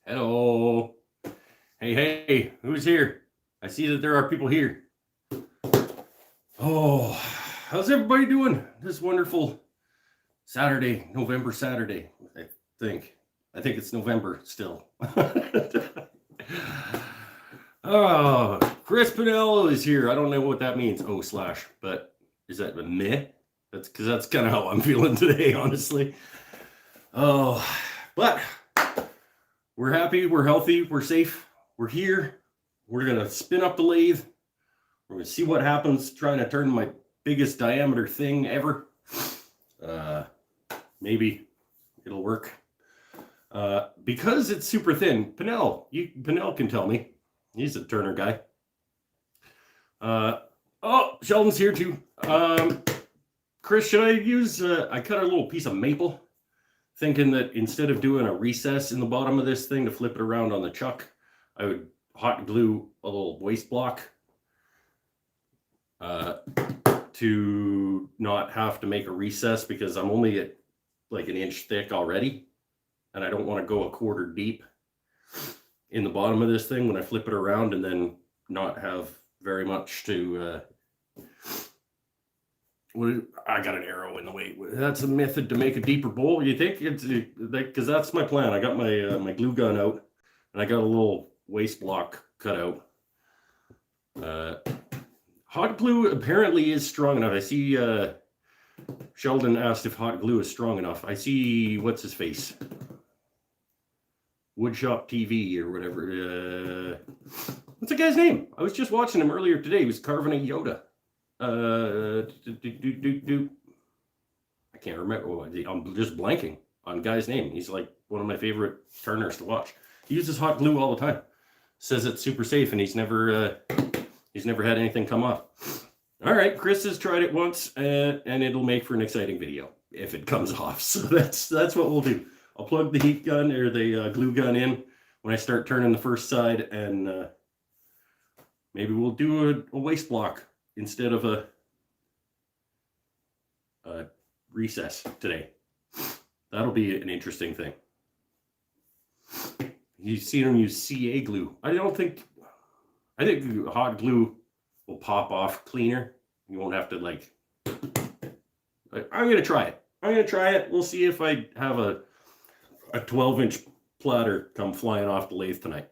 Hello. Hey, who's here? I see that there are people here. Oh, how's everybody doing this wonderful Saturday, November Saturday, I think. I think it's November still. Oh, Chris Pinello is here. I don't know what that means. Oh, slash, but is that a meh? That's because that's kind of how I'm feeling today, honestly. Oh, but we're happy, we're healthy, we're safe, we're here. We're going to spin up the lathe. We're going to see what happens trying to turn my biggest diameter thing ever. Maybe it'll work. Because it's super thin, Pinell can tell me. He's a turner guy. Oh, Sheldon's here too. Chris, should I use, I cut a little piece of maple, thinking that instead of doing a recess in the bottom of this thing to flip it around on the chuck, I would hot glue a little waste block to not have to make a recess, because I'm only at like 1 inch thick already, and I don't want to go a quarter deep in the bottom of this thing when I flip it around and then not have very much to I got an arrow in the way. That's a method to make a deeper bowl, you think? It's because that's my plan. I got my my glue gun out, and I got a little waste block cut out. Hot glue apparently is strong enough. I see Sheldon asked if hot glue is strong enough. I see, what's his face? Woodshop TV or whatever. What's the guy's name? I was just watching him earlier today. He was carving a Yoda. I can't remember. I'm just blanking on guy's name. He's like one of my favorite turners to watch. He uses hot glue all the time. Says it's super safe, and he's never had anything come off. All right, Chris has tried it once, and it'll make for an exciting video if it comes off. So that's what we'll do. I'll plug the heat gun or the glue gun in when I start turning the first side, and maybe we'll do a waste block instead of a recess today. That'll be an interesting thing. You've seen them use CA glue. I think hot glue will pop off cleaner. You won't have to like, I'm going to try it. We'll see if I have a 12-inch platter come flying off the lathe tonight.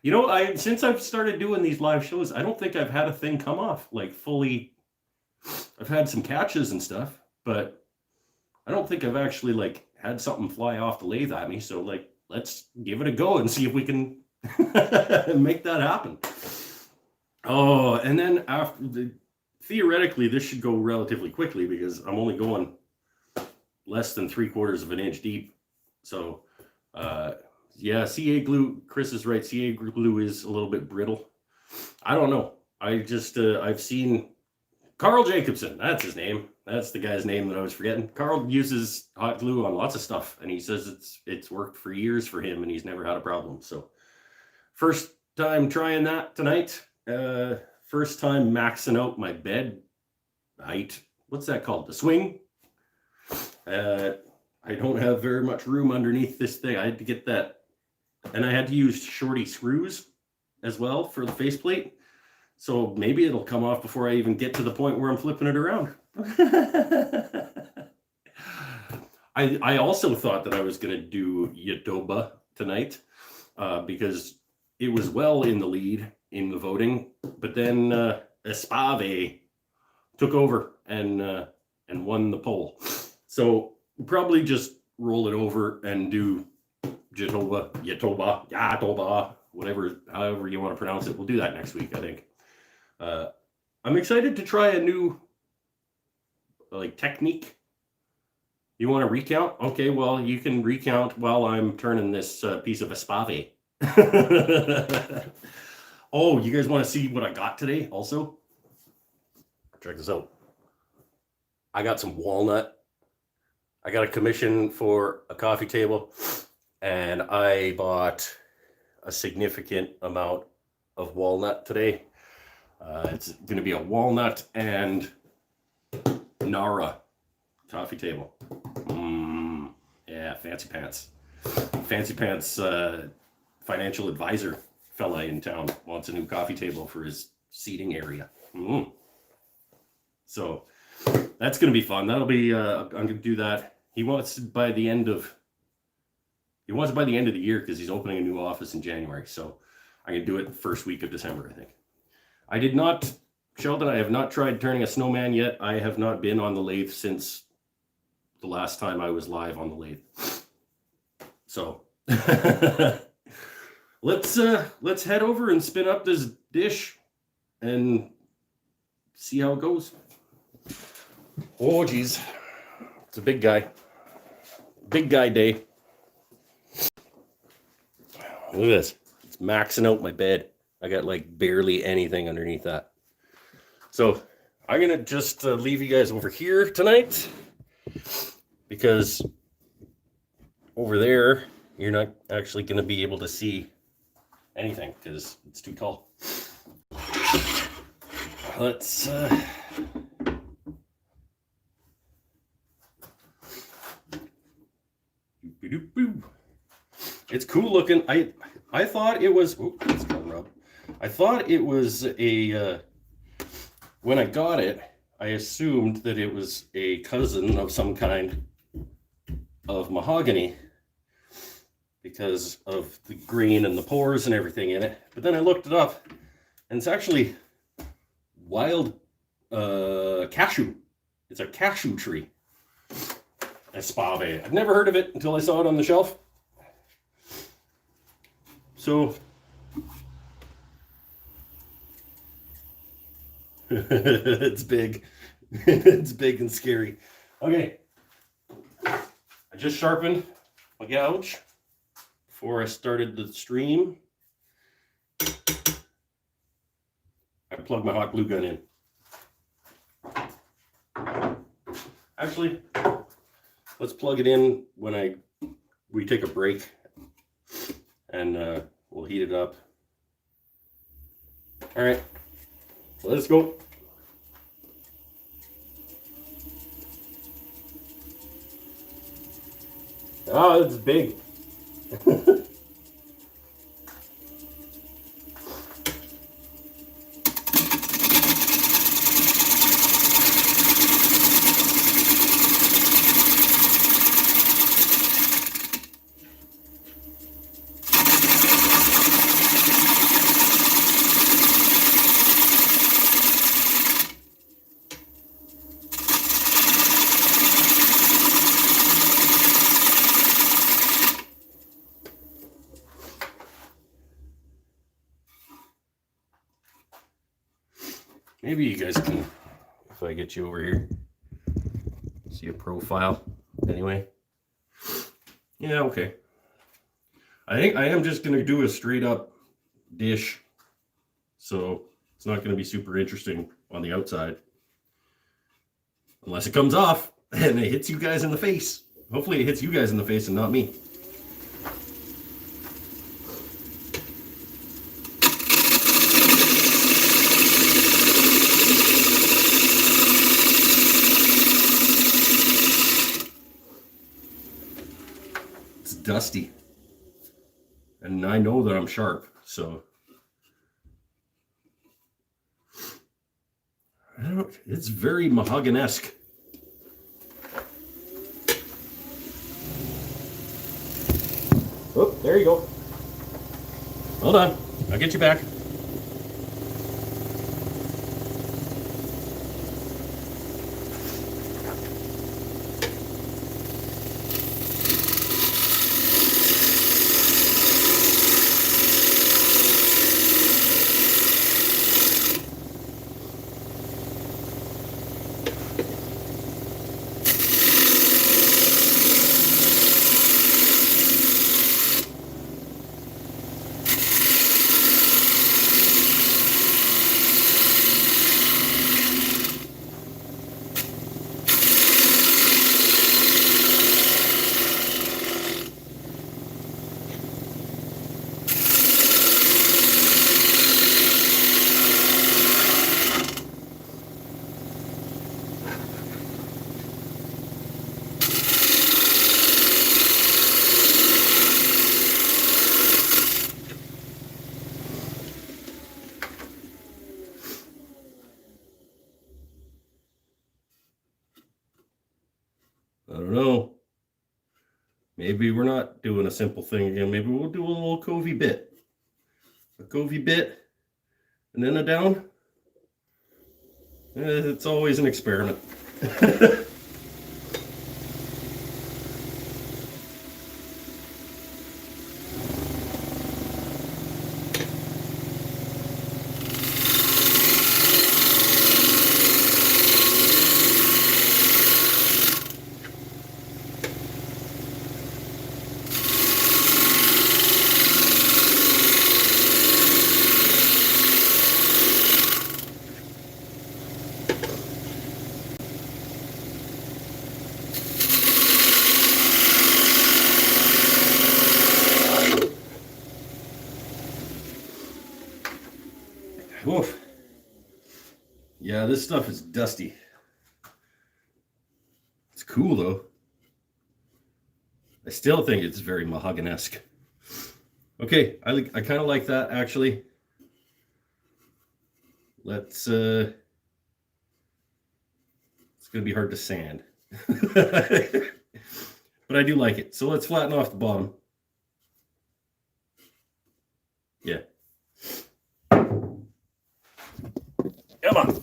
You know, since I've started doing these live shows, I don't think I've had a thing come off like fully. I've had some catches and stuff, but I don't think I've actually like had something fly off the lathe at me. So like, let's give it a go and see if we can make that happen. Oh, and then theoretically, this should go relatively quickly because I'm only going less than 3/4 of an inch deep. So, yeah, CA glue, Chris is right. CA glue is a little bit brittle. I don't know. I just, I've seen Carl Jacobson. That's his name. That's the guy's name that I was forgetting. Carl uses hot glue on lots of stuff, and he says it's worked for years for him, and he's never had a problem. So first time trying that tonight. First time maxing out my bed height. What's that called? The swing. I don't have very much room underneath this thing. I had to get that. And I had to use shorty screws as well for the faceplate. So maybe it'll come off before I even get to the point where I'm flipping it around. I also thought that I was going to do Yatoba tonight because it was well in the lead in the voting. But then ESPAVE took over and won the poll. So we'll probably just roll it over and do Yatoba, however you want to pronounce it. We'll do that next week, I think. I'm excited to try a new technique. You want to recount? Okay, well, you can recount while I'm turning this piece of ESPAVE. Oh, you guys want to see what I got today also? Check this out. I got some walnut. I got a commission for a coffee table, and I bought a significant amount of walnut today. It's going to be a walnut and Nara coffee table. Yeah, Yeah, Fancy Pants. Fancy Pants financial advisor fella in town wants a new coffee table for his seating area. So that's going to be fun. That'll be, I'm going to do that. He wants by the end of the year because he's opening a new office in January. So I'm going to do it the first week of December, I think. I did not, Sheldon, I have not tried turning a snowman yet. I have not been on the lathe since the last time I was live on the lathe. So let's head over and spin up this dish and see how it goes. Oh geez, it's a big guy day. Look at this, it's maxing out my bed. I got like barely anything underneath that. So I'm gonna just leave you guys over here tonight, because over there you're not actually going to be able to see anything because it's too tall. Let's it's cool looking. I thought it was, oh, it's gonna rub. I thought it was a when I got it, I assumed that it was a cousin of some kind of mahogany because of the green and the pores and everything in it. But then I looked it up, and it's actually wild cashew. It's a cashew tree. ESPAVE. I've never heard of it until I saw it on the shelf. So it's big. It's big and scary. Okay. I just sharpened my gouge before I started the stream. I plugged my hot glue gun in. Actually, let's plug it in when we take a break, and we'll heat it up. All right, let's go. Oh, it's big. Maybe you guys can, if I get you over here, see a profile. Anyway, yeah, okay. I think I am just going to do a straight up dish, so it's not going to be super interesting on the outside, unless it comes off and it hits you guys in the face. Hopefully it hits you guys in the face and not me. Dusty, and I know that I'm sharp, so I don't know, it's very mahogany-esque. Oh, there you go. Hold on, I'll get you back. don't know. Maybe we're not doing a simple thing again. Maybe we'll do a little Covey bit. A Covey bit, and then a down. It's always an experiment. Oof. Yeah, this stuff is dusty. It's cool though. I still think it's very mahogany-esque. Okay, I kind of like that actually. Let's it's gonna be hard to sand. But I do like it. So let's flatten off the bottom. Yeah. Come on.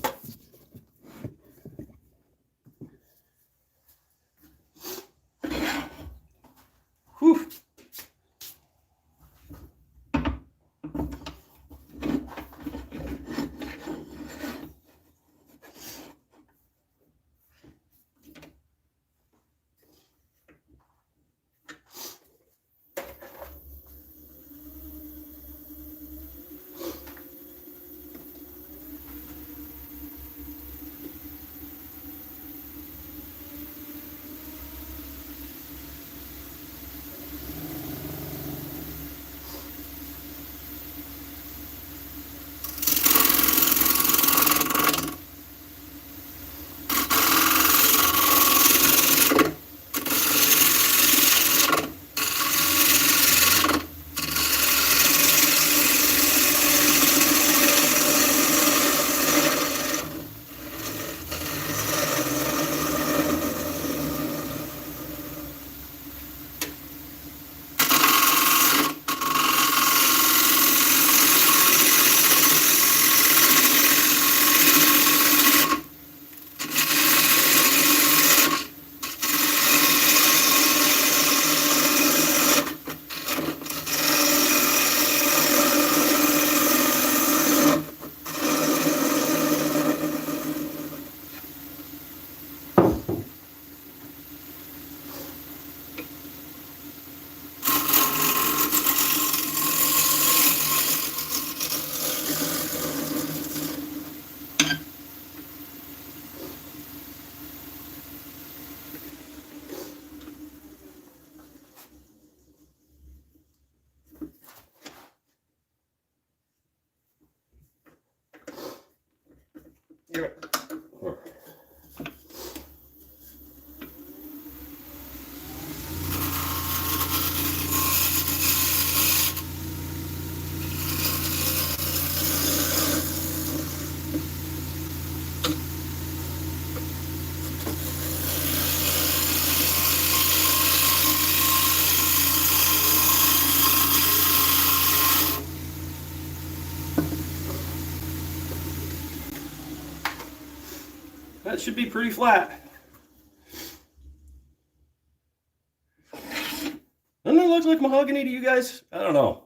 Whew. That should be pretty flat. Doesn't it look like mahogany to you guys? I don't know.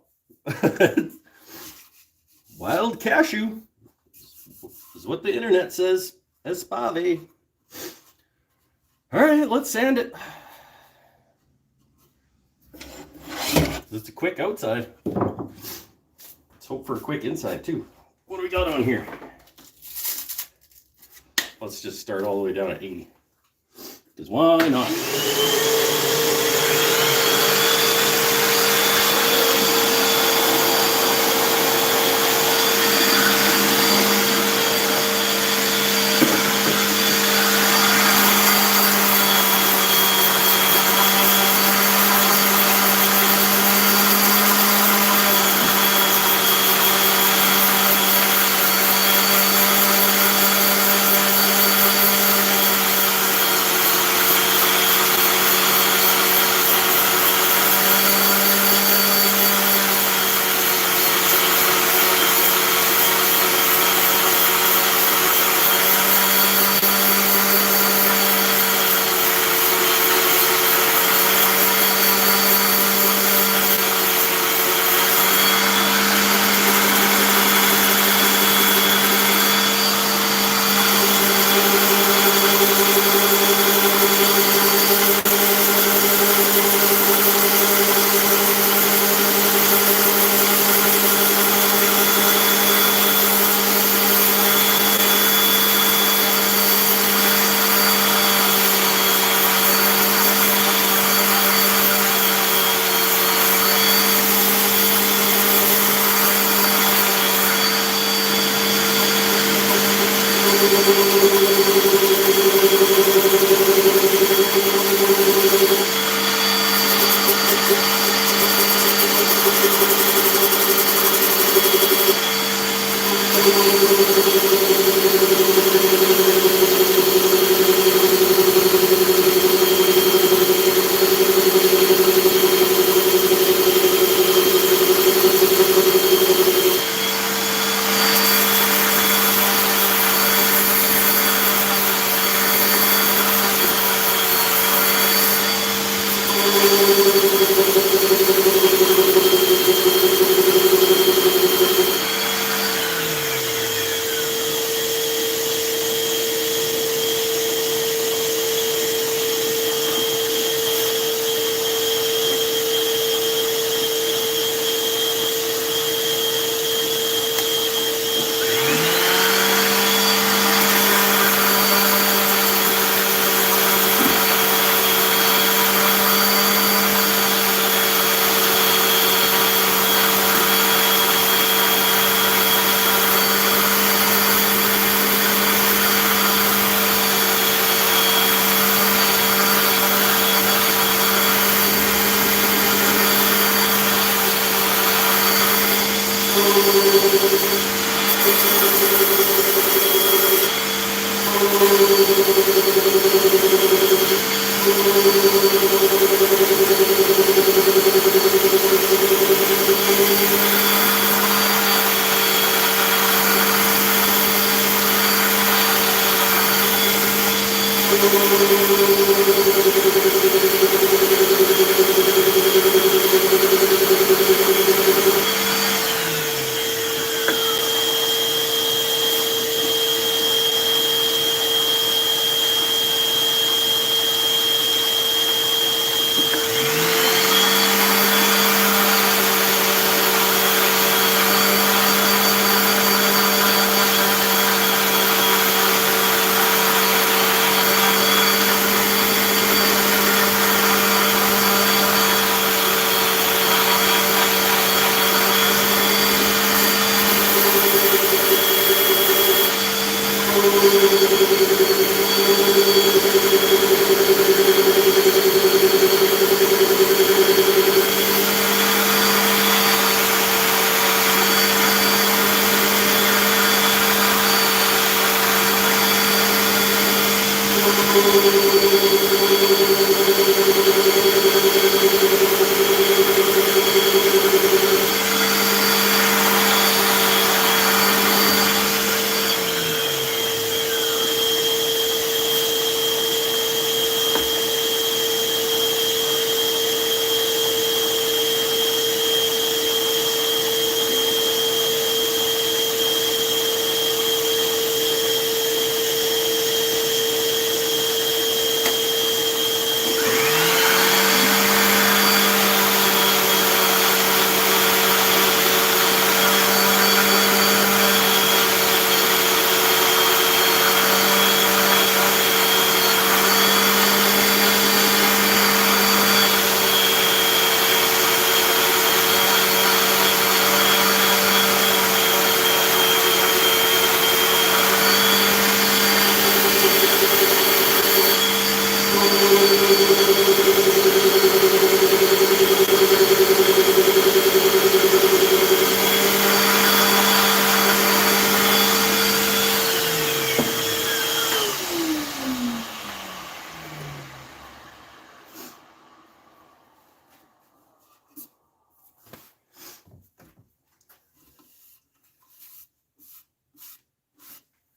Wild cashew is what the internet says. ESPAVE. All right, let's sand it. It's a quick outside. Let's hope for a quick inside too. What do we got on here? Let's just start all the way down at 80. Because why not?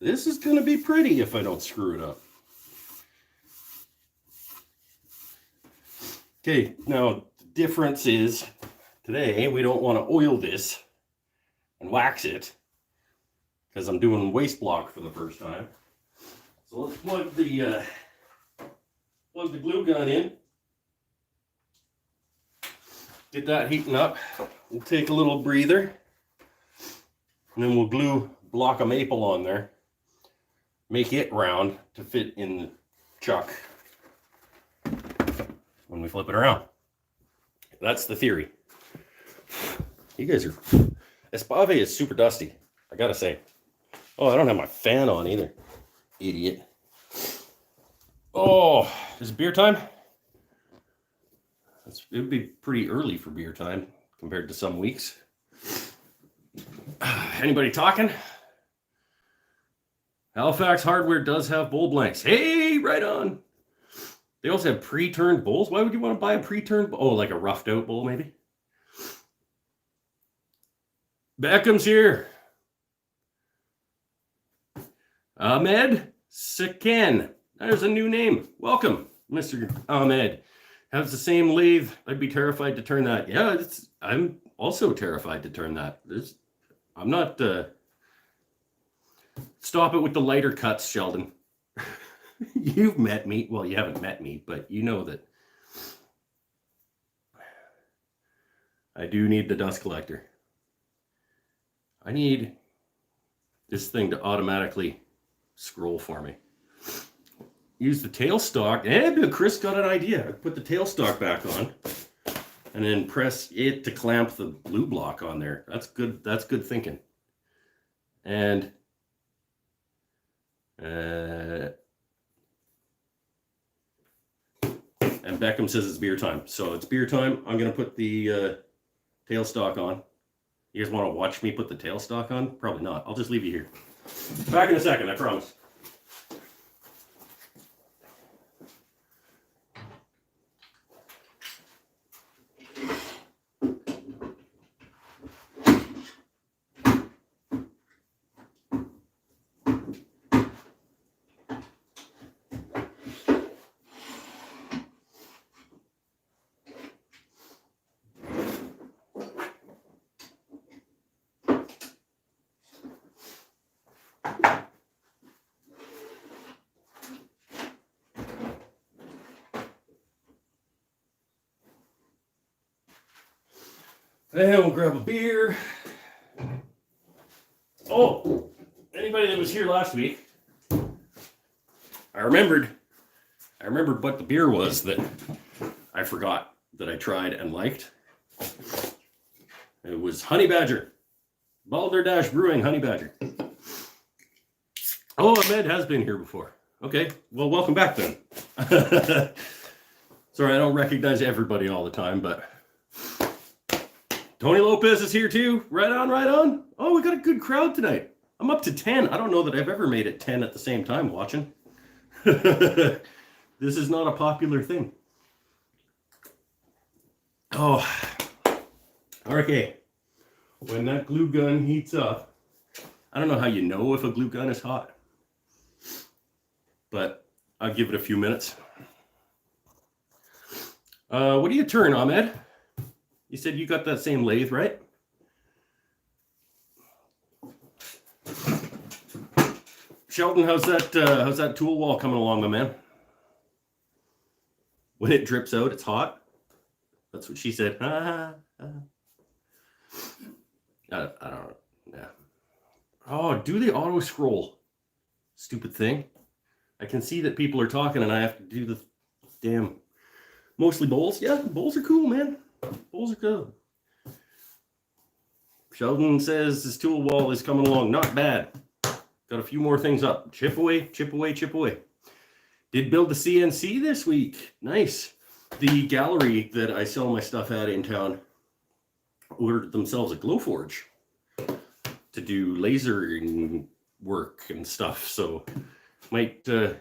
This is going to be pretty if I don't screw it up. Okay, now the difference is today we don't want to oil this and wax it because I'm doing waste block for the first time. So let's plug the glue gun in. Get that heating up. We'll take a little breather and then we'll glue a block of maple on there. Make it round to fit in the chuck when we flip it around. That's the theory. You guys are... ESPAVE is super dusty, I gotta say. Oh, I don't have my fan on either. Idiot. Oh, is it beer time? It would be pretty early for beer time compared to some weeks. Anybody talking? Halifax Hardware does have bowl blanks. Hey, right on. They also have pre-turned bowls. Why would you want to buy a pre-turned bowl? Oh, like a roughed out bowl, maybe? Beckham's here. Ahmed Saken. There's a new name. Welcome, Mr. Ahmed. has the same lathe. I'd be terrified to turn that. Yeah, I'm also terrified to turn that. I'm not. Stop it with the lighter cuts, Sheldon. You've met me. Well, you haven't met me, but you know that I do need the dust collector. I need this thing to automatically scroll for me. Use the tailstock, and Chris got an idea. Put the tailstock back on, and then press it to clamp the blue block on there. That's good. That's good thinking. And Beckham says it's beer time, so it's beer time. I'm gonna put the tailstock on. You guys want to watch me put the tailstock on? Probably not. I'll just leave you here. Back in a second, I promise. And we'll grab a beer. Oh, anybody that was here last week, I remembered what the beer was that I forgot that I tried and liked. It was Honey Badger. Balderdash Brewing Honey Badger. Oh, Ahmed has been here before. Okay, well, welcome back then. Sorry, I don't recognize everybody all the time, but Tony Lopez is here too. Right on, right on. Oh, we got a good crowd tonight. I'm up to 10. I don't know that I've ever made it 10 at the same time watching. This is not a popular thing. Oh, okay. When that glue gun heats up, I don't know how you know if a glue gun is hot, but I'll give it a few minutes. What do you turn, Ahmed? You said you got that same lathe, right? Sheldon, how's that tool wall coming along, my man? When it drips out, it's hot. That's what she said. I don't know. Yeah. Oh, do the auto scroll. Stupid thing. I can see that people are talking and I have to do the damn, mostly bowls. Yeah, bowls are cool, man. Bowls are good. Sheldon says this tool wall is coming along. Not bad. Got a few more things up. Chip away, chip away, chip away. Did build the CNC this week. Nice. The gallery that I sell my stuff at in town ordered themselves a Glowforge to do laser work and stuff. So might put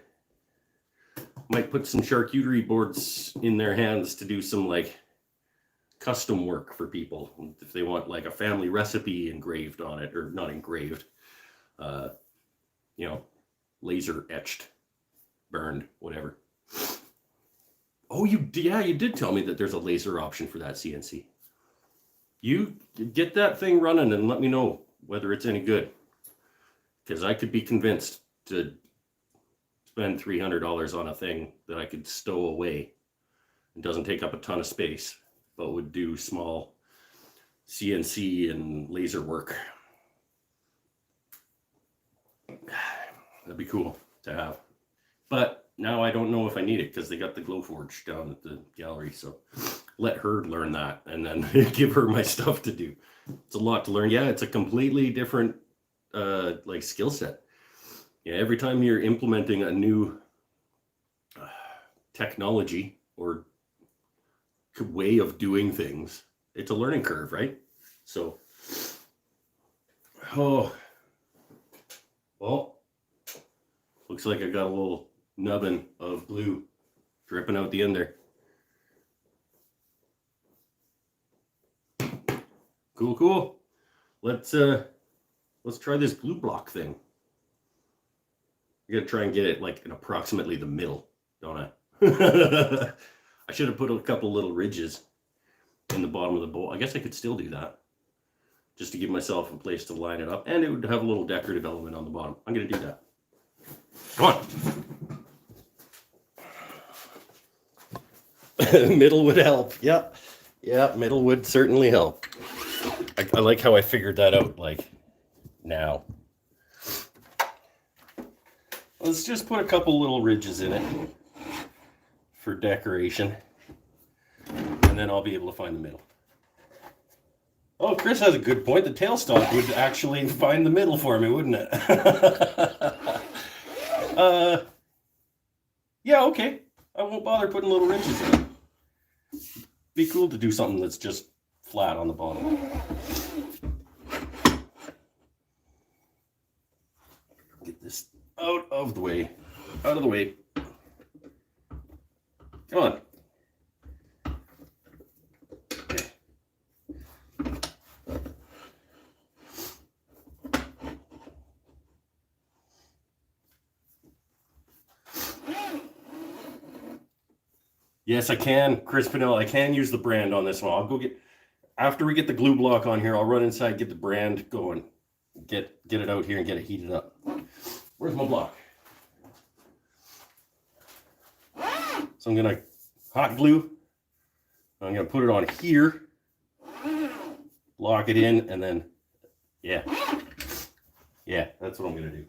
some charcuterie boards in their hands to do some like custom work for people if they want like a family recipe engraved on it, or not engraved, laser etched, burned, whatever. Oh, you did tell me that there's a laser option for that CNC. You get that thing running and let me know whether it's any good, because I could be convinced to spend $300 on a thing that I could stow away and doesn't take up a ton of space, but would do small CNC and laser work. That'd be cool to have. But now I don't know if I need it because they got the Glowforge down at the gallery. So let her learn that and then give her my stuff to do. It's a lot to learn. Yeah, it's a completely different skill set. Yeah, every time you're implementing a new technology or way of doing things, it's a learning curve, right? So, well, looks like I got a little nubbin of glue dripping out the end there. Cool. Let's try this glue block thing. I gotta try and get it like in approximately the middle, don't I? I should have put a couple little ridges in the bottom of the bowl. I guess I could still do that, just to give myself a place to line it up, and it would have a little decorative element on the bottom. I'm going to do that. Come on. Middle would help. Yeah, middle would certainly help. I like how I figured that out, like, now. Let's just put a couple little ridges in it for decoration, and then I'll be able to find the middle. Oh, Chris has a good point. The tailstock would actually find the middle for me, wouldn't it? Yeah, okay. I won't bother putting little ridges in it. Be cool to do something that's just flat on the bottom. Get this out of the way. Out of the way. Come on. Okay. Yes, I can, Chris Pinnell. I can use the brand on this one. I'll go get, after we get the glue block on here, I'll run inside, get the brand going, get it out here and get it heated up. Where's my block? So I'm gonna hot glue. I'm gonna put it on here, lock it in, and then, yeah, that's what I'm gonna do.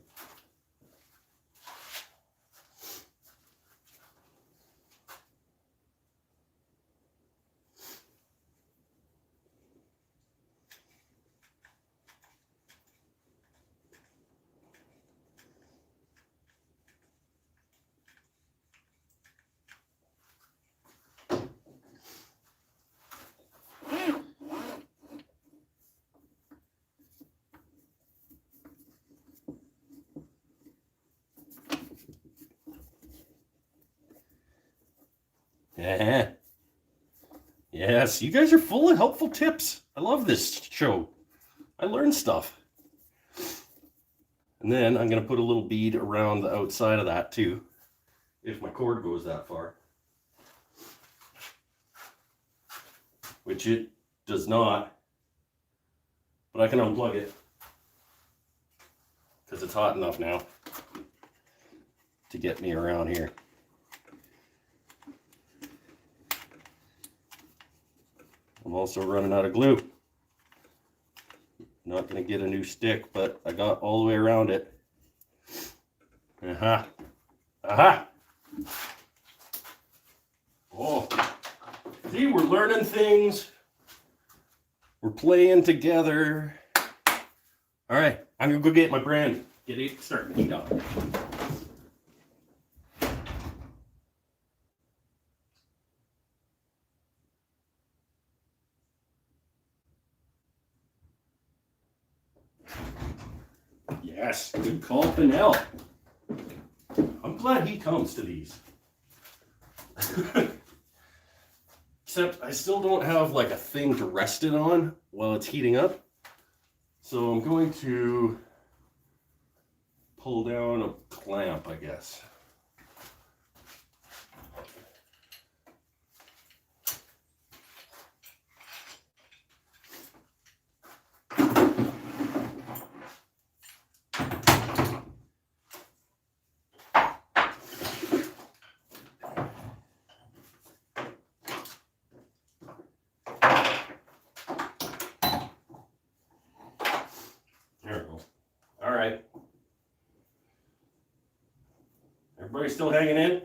Yeah. Yes, you guys are full of helpful tips. I love this show. I learn stuff. And then I'm going to put a little bead around the outside of that too, if my cord goes that far. Which it does not. But I can unplug it, because it's hot enough now to get me around here. I'm also running out of glue. Not going to get a new stick, but I got all the way around it. Aha. Aha. Oh. See, we're learning things. We're playing together. All right, I'm going to go get my brand. Get it starting to heat up. Yes, good call, Pinnell. I'm glad he comes to these. Except I still don't have like a thing to rest it on while it's heating up. So I'm going to pull down a clamp, I guess. Everybody still hanging in?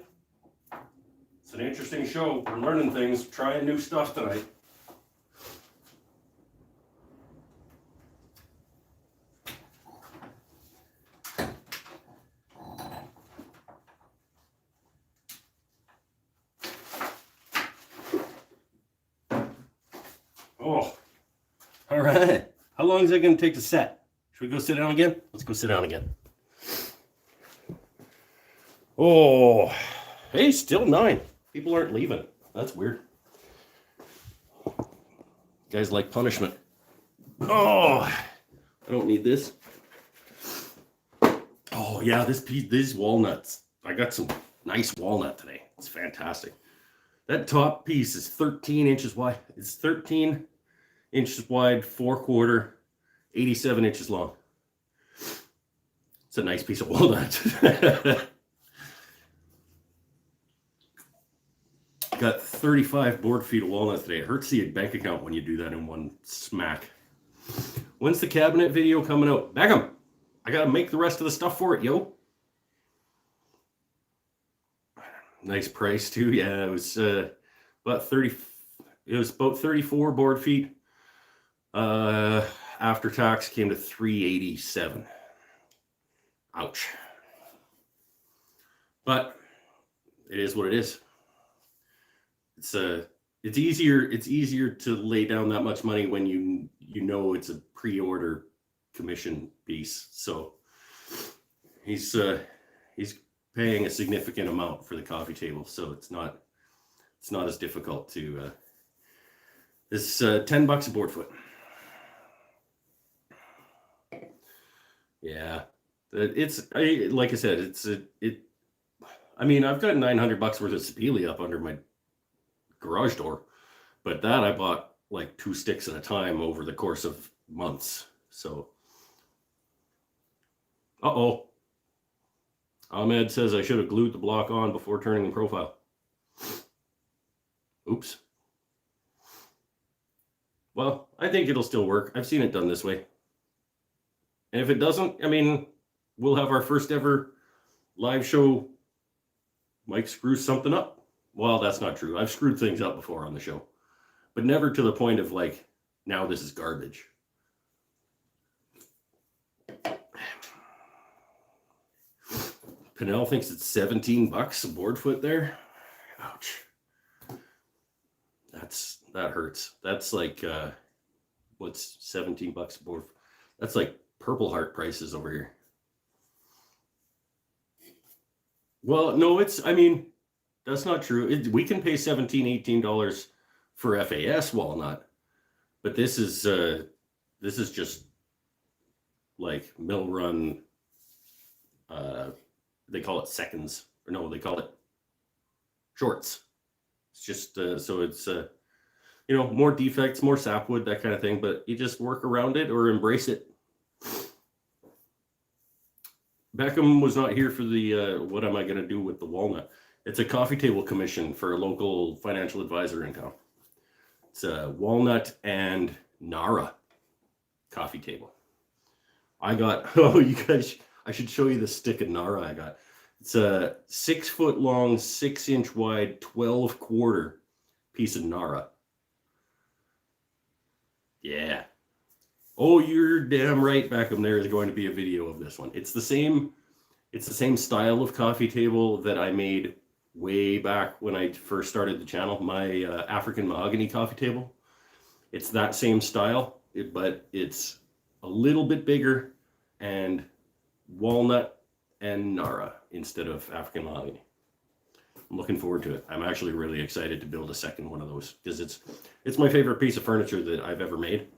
It's an interesting show. We're learning things, trying new stuff tonight. Oh, all right. How long is it going to take to set? Should we go sit down again? Let's go sit down again. Oh, hey, still 9. People aren't leaving. That's weird. You guys like punishment. Oh, I don't need this. Oh, yeah, these walnuts. I got some nice walnut today. It's fantastic. That top piece is 13 inches wide. It's 13 inches wide, 4/4, 87 inches long. It's a nice piece of walnut. Got 35 board feet of walnut today. It hurts the bank account when you do that in one smack. When's the cabinet video coming out? Beckham, I gotta make the rest of the stuff for it, yo. Nice price too. Yeah, it was about 30. It was about 34 board feet. After tax came to 387. Ouch. But it is what it is. It's easier to lay down that much money when you know it's a pre-order commission piece. So he's paying a significant amount for the coffee table, so it's not as difficult to this $10 a board foot. Yeah, like I said, I mean, I've got $900 worth of Speely up under my garage door, but that I bought like 2 sticks at a time over the course of months. So Ahmed says I should have glued the block on before turning the profile. Oops. Well, I think it'll still work. I've seen it done this way. And if it doesn't, I mean, we'll have our first ever live show. Mike screws something up. Well, that's not true. I've screwed things up before on the show, but never to the point of like, now this is garbage. Pinnell thinks it's $17 a board foot there. Ouch. That hurts. That's like, what's $17 a board? That's like Purple Heart prices over here. Well, no, I mean, that's not true. We can pay $17, $18 for FAS walnut, but this is just like mill run. They call it seconds, or no, they call it shorts. It's just so it's more defects, more sapwood, that kind of thing. But you just work around it or embrace it. Beckham was not here for the what am I going to do with the walnut? It's a coffee table commission for a local financial advisor in town. It's a walnut and Nara coffee table. I got, you guys, I should show you the stick of Nara I got. It's a 6 foot long, 6 inch wide, 12/4 piece of Nara. Yeah. Oh, you're damn right, Beckham. There is going to be a video of this one. It's the same style of coffee table that I made way back when I first started the channel. My African mahogany coffee table. It's that same style, but it's a little bit bigger and walnut and Nara instead of African mahogany. I'm looking forward to it. I'm actually really excited to build a second one of those because it's my favorite piece of furniture that I've ever made.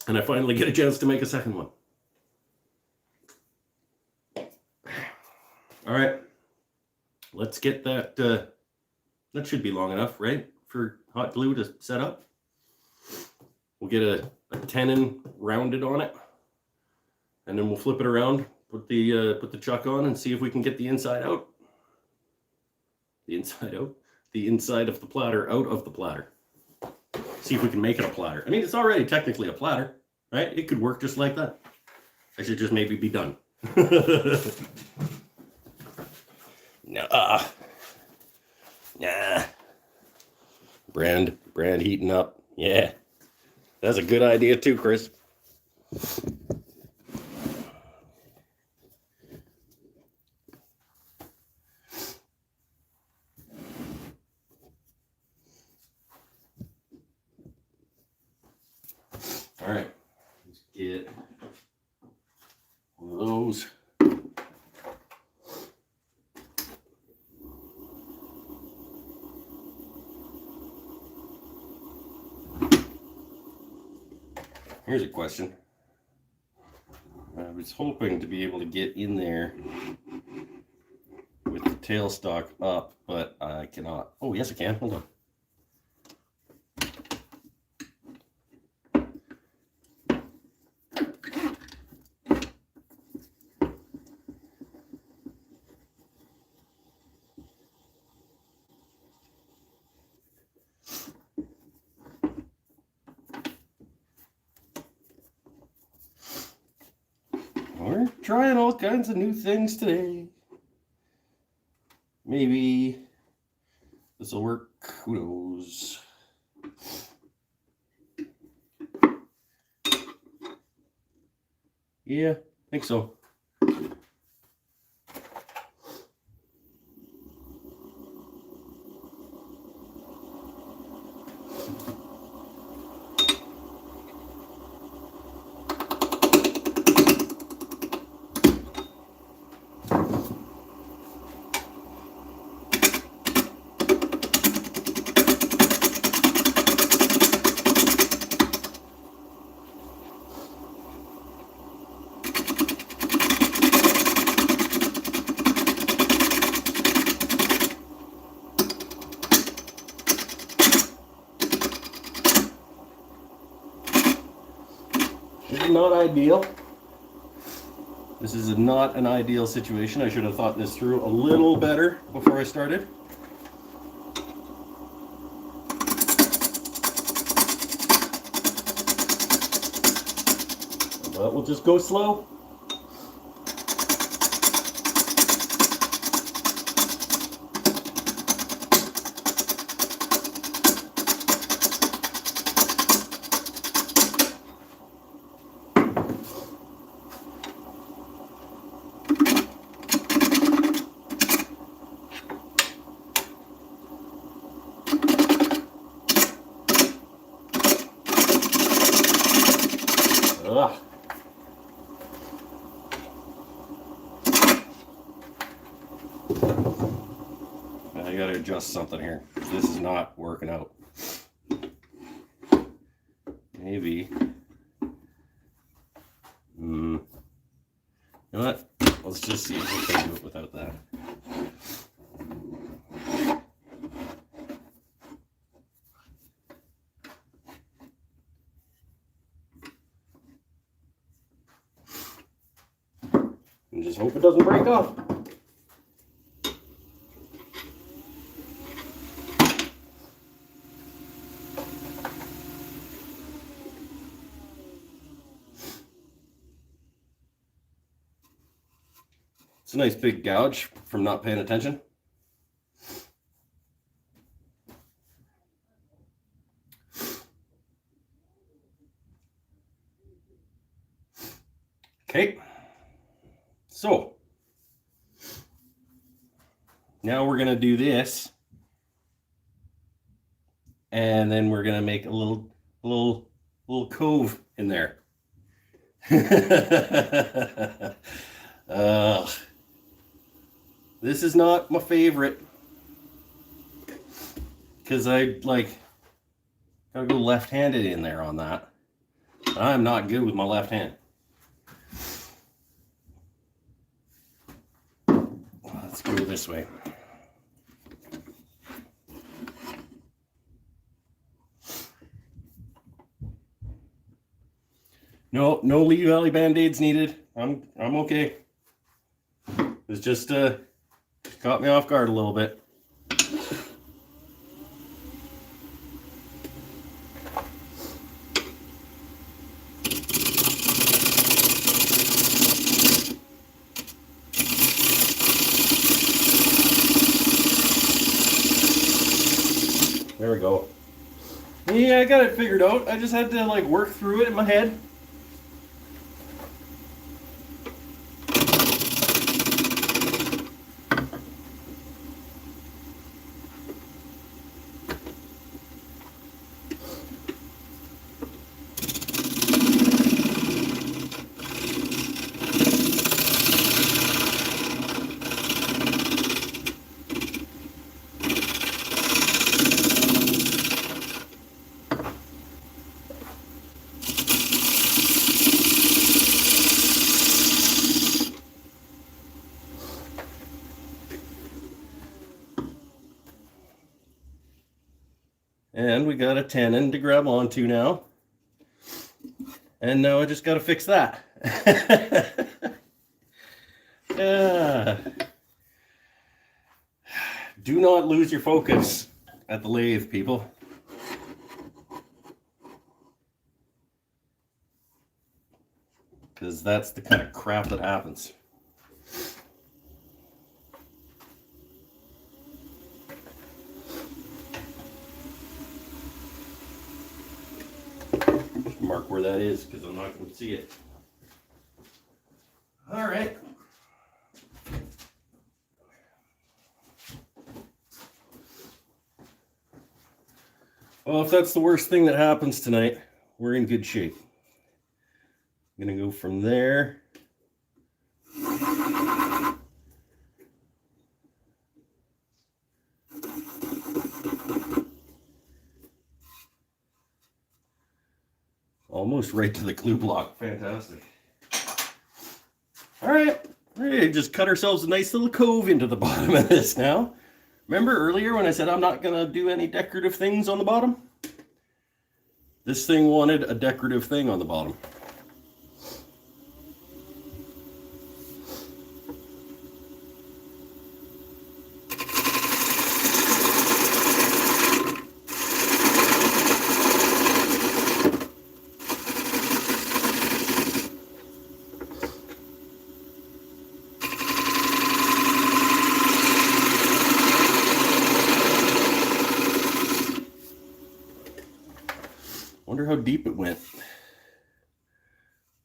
And I finally get a chance to make a second one. All right, let's get that. That should be long enough, right, for hot glue to set up. We'll get a tenon rounded on it, and then we'll flip it around, put the chuck on, and see if we can get the inside out. The inside out. The inside of the platter out of the platter. See if we can make it a platter. I mean, it's already technically a platter, right? It could work just like that. I should just maybe be done. Nah. Brand heating up. Yeah. That's a good idea too, Chris. All right. Let's get one of those. Here's a question. I was hoping to be able to get in there with the tailstock up, but I cannot. Oh, yes, I can. Hold on. We're trying all kinds of new things today. Maybe this will work. Who knows? Yeah, I think so. This is not ideal. This is not an ideal situation. I should have thought this through a little better before I started. But we'll just go slow. Ugh. I gotta adjust something here. This is not working out. Maybe. You know what? Let's just see if we can do it without that. And just hope it doesn't break off. It's a nice big gouge from not paying attention. Okay. So now we're going to do this, and then we're going to make a little cove in there. This is not my favorite because I gotta go left-handed in there on that. I'm not good with my left hand. Let's go this way. No Lee Valley Band-Aids needed. I'm okay. It's just caught me off guard a little bit. There we go. Yeah, I got it figured out. I just had to work through it in my head. And we got a tenon to grab onto now. And now I just got to fix that. Do not lose your focus at the lathe, people. Because that's the kind of crap that happens. Just mark where that is because I'm not going to see it. All right. Well, if that's the worst thing that happens tonight, we're in good shape. I'm going to go from there. Almost right to the glue block. Fantastic. All right. Hey, just cut ourselves a nice little cove into the bottom of this now. Remember earlier when I said I'm not going to do any decorative things on the bottom? This thing wanted a decorative thing on the bottom. Wonder how deep it went.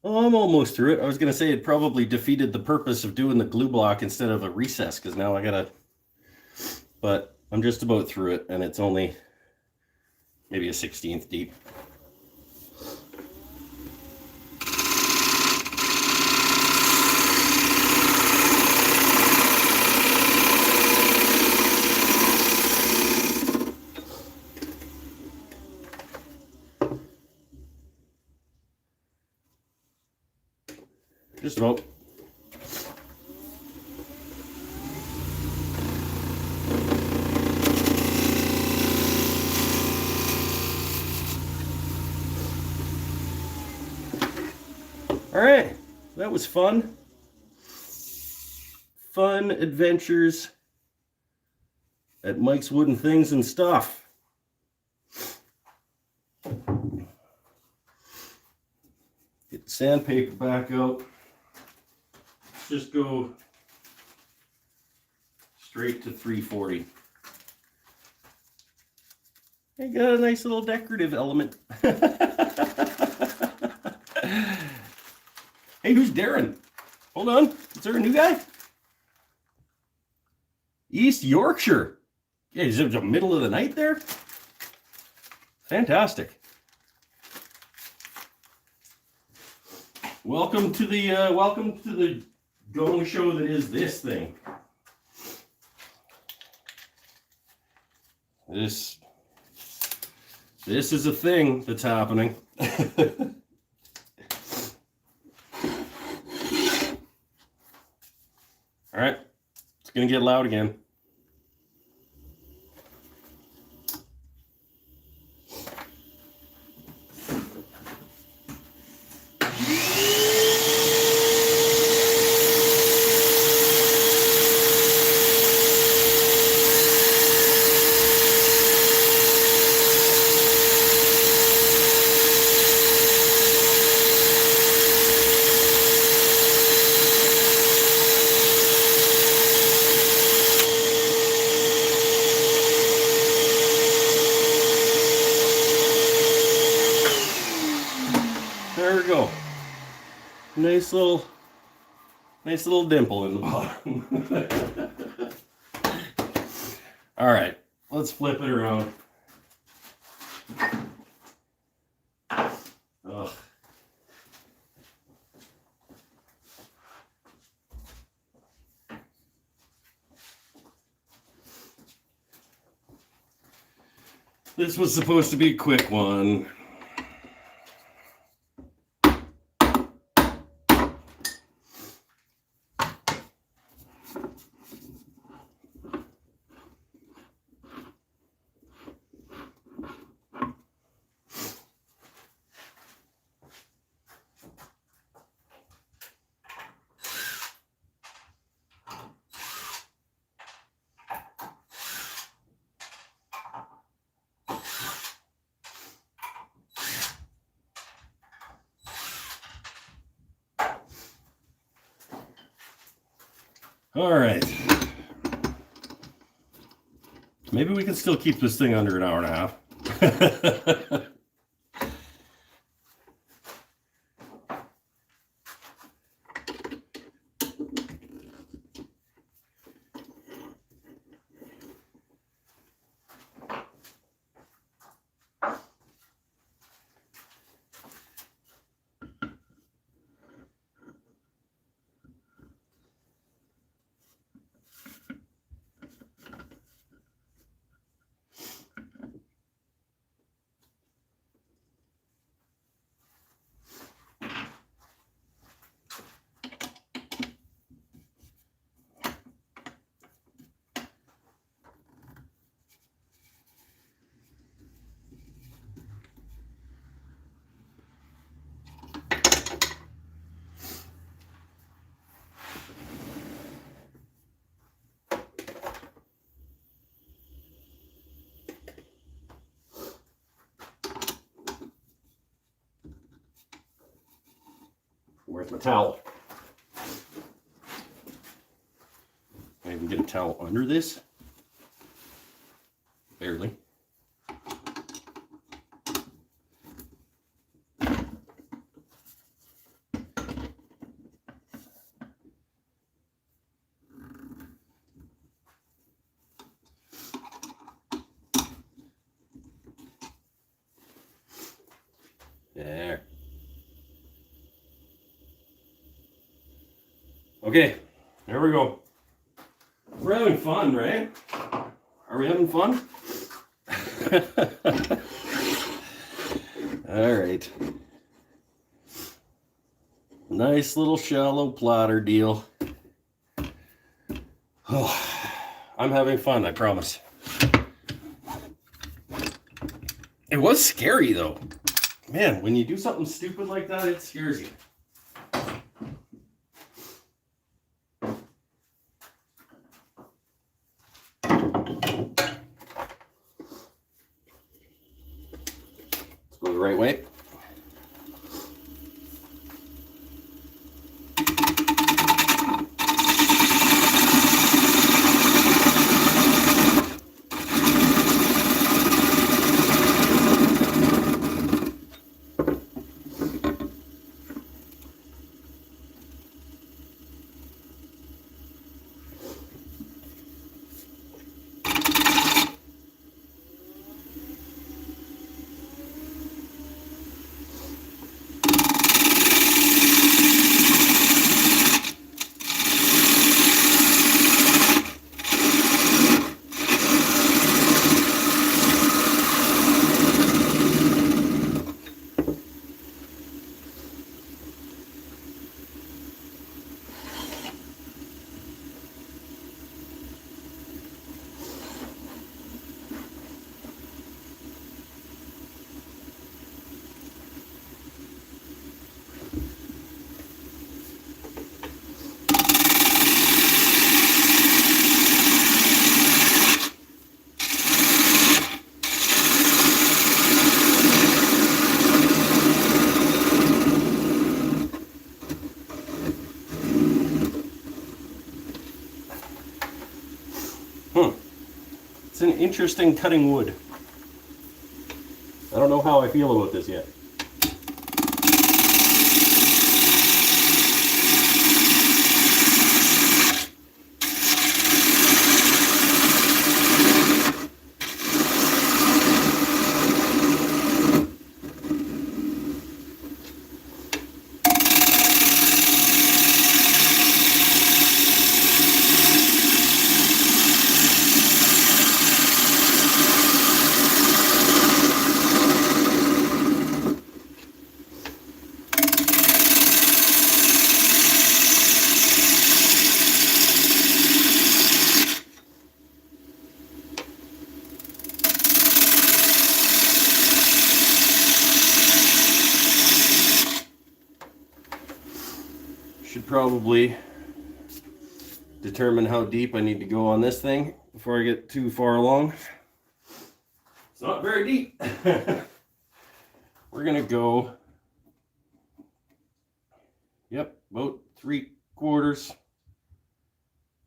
Oh, I'm almost through it. I was going to say it probably defeated the purpose of doing the glue block instead of a recess, because now I got to... But I'm just about through it, and it's only maybe a 1/16 deep. Just about. All right, that was fun. Fun adventures at Mike's Wooden Things and Stuff. Get the sandpaper back out. Just go straight to 340. I got a nice little decorative element. Hey, who's Darren? Hold on. Is there a new guy? East Yorkshire. Yeah, is it the middle of the night there? Fantastic. Welcome to the gong show that is this thing. This is a thing that's happening. All right, it's gonna get loud again. There we go. Nice little dimple in the bottom. All right, let's flip it around. Ugh. This was supposed to be a quick one. All right. Maybe we can still keep this thing under an hour and a half. Where's my towel? I can get a towel under this. Barely. There. Okay, there we go. We're having fun, right? Are we having fun? All right. Nice little shallow platter deal. Oh, I'm having fun, I promise. It was scary though. Man, when you do something stupid like that, it scares you. Let's go the right way. It's an interesting cutting wood. I don't know how I feel about this yet. Should probably determine how deep I need to go on this thing before I get too far along. It's not very deep. We're gonna go, yep, about 3/4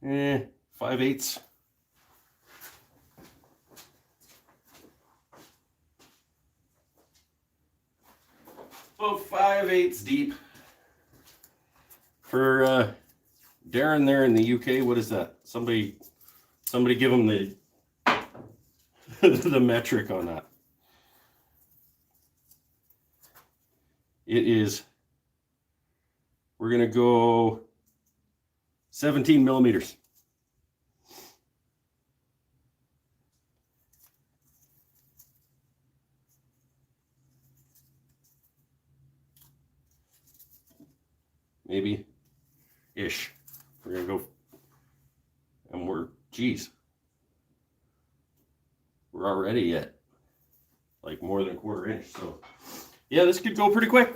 5/8. About 5/8 deep. For Darren there in the UK, what is that? Somebody give him the the metric on that. It is, we're gonna go 17 millimeters. Maybe ish. We're gonna go, and we're already at like more than a 1/4 inch. So yeah, this could go pretty quick.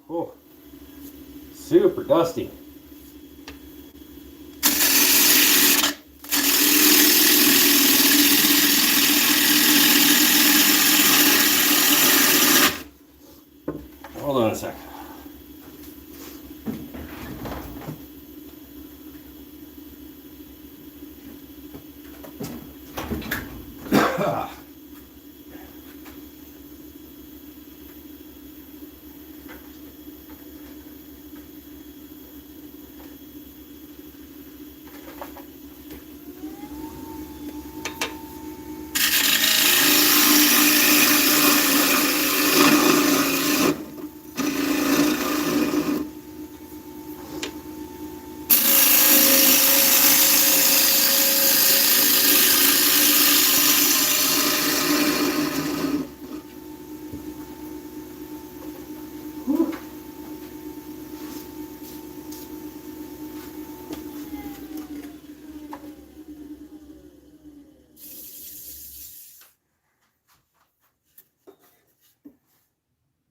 Oh, super dusty. Hold on a sec.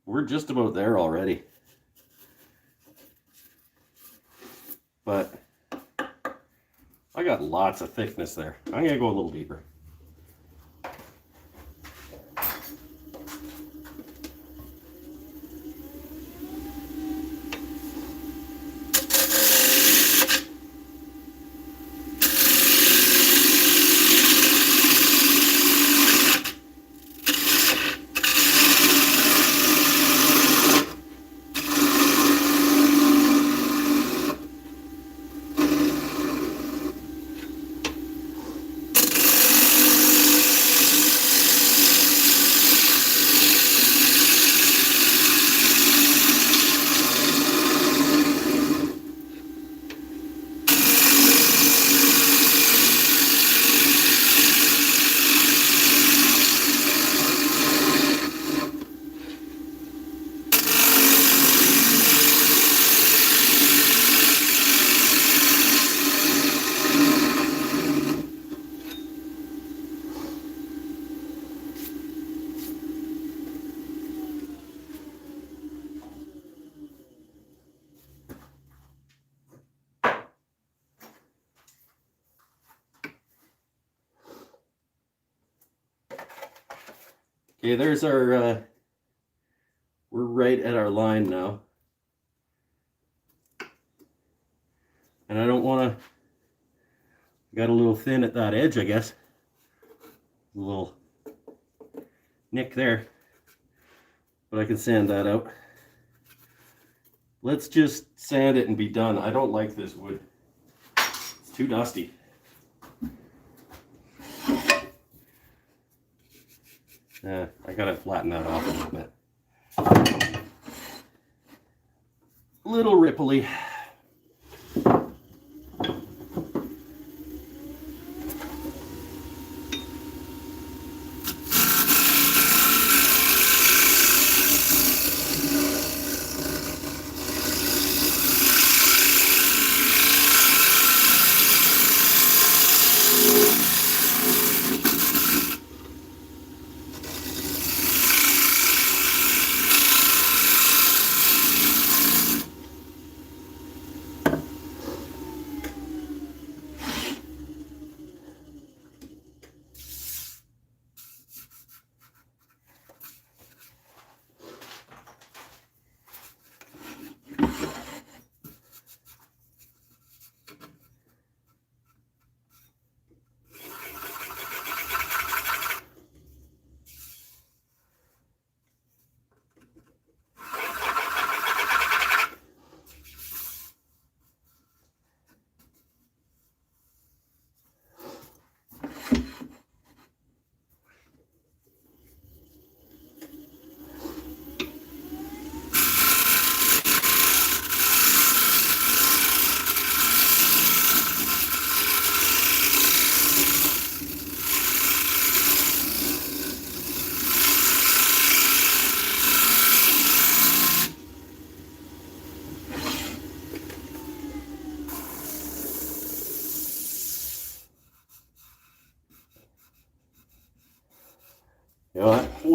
We're just about there already. But I got lots of thickness there. I'm gonna go a little deeper. Okay, there's our, we're right at our line now. And I don't want to, got a little thin at that edge, I guess. A little nick there. But I can sand that out. Let's just sand it and be done. I don't like this wood. It's too dusty. I gotta flatten that off a little bit. Little ripply.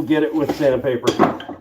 get it with sandpaper.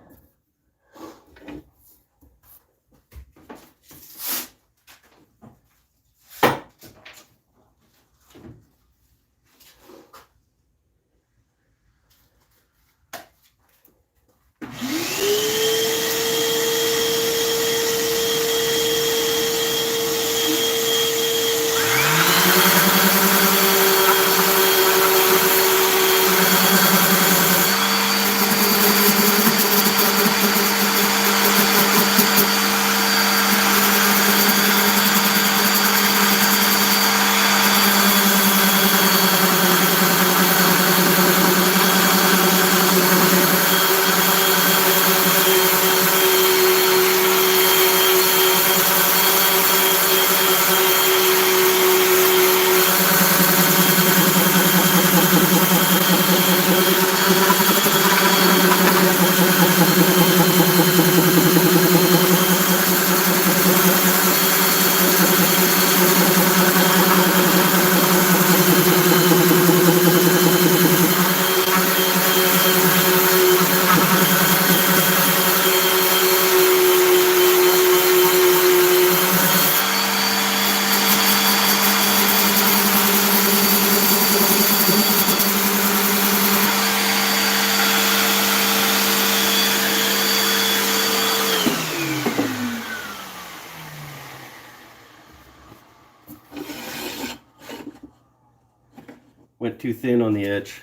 Went too thin on the edge.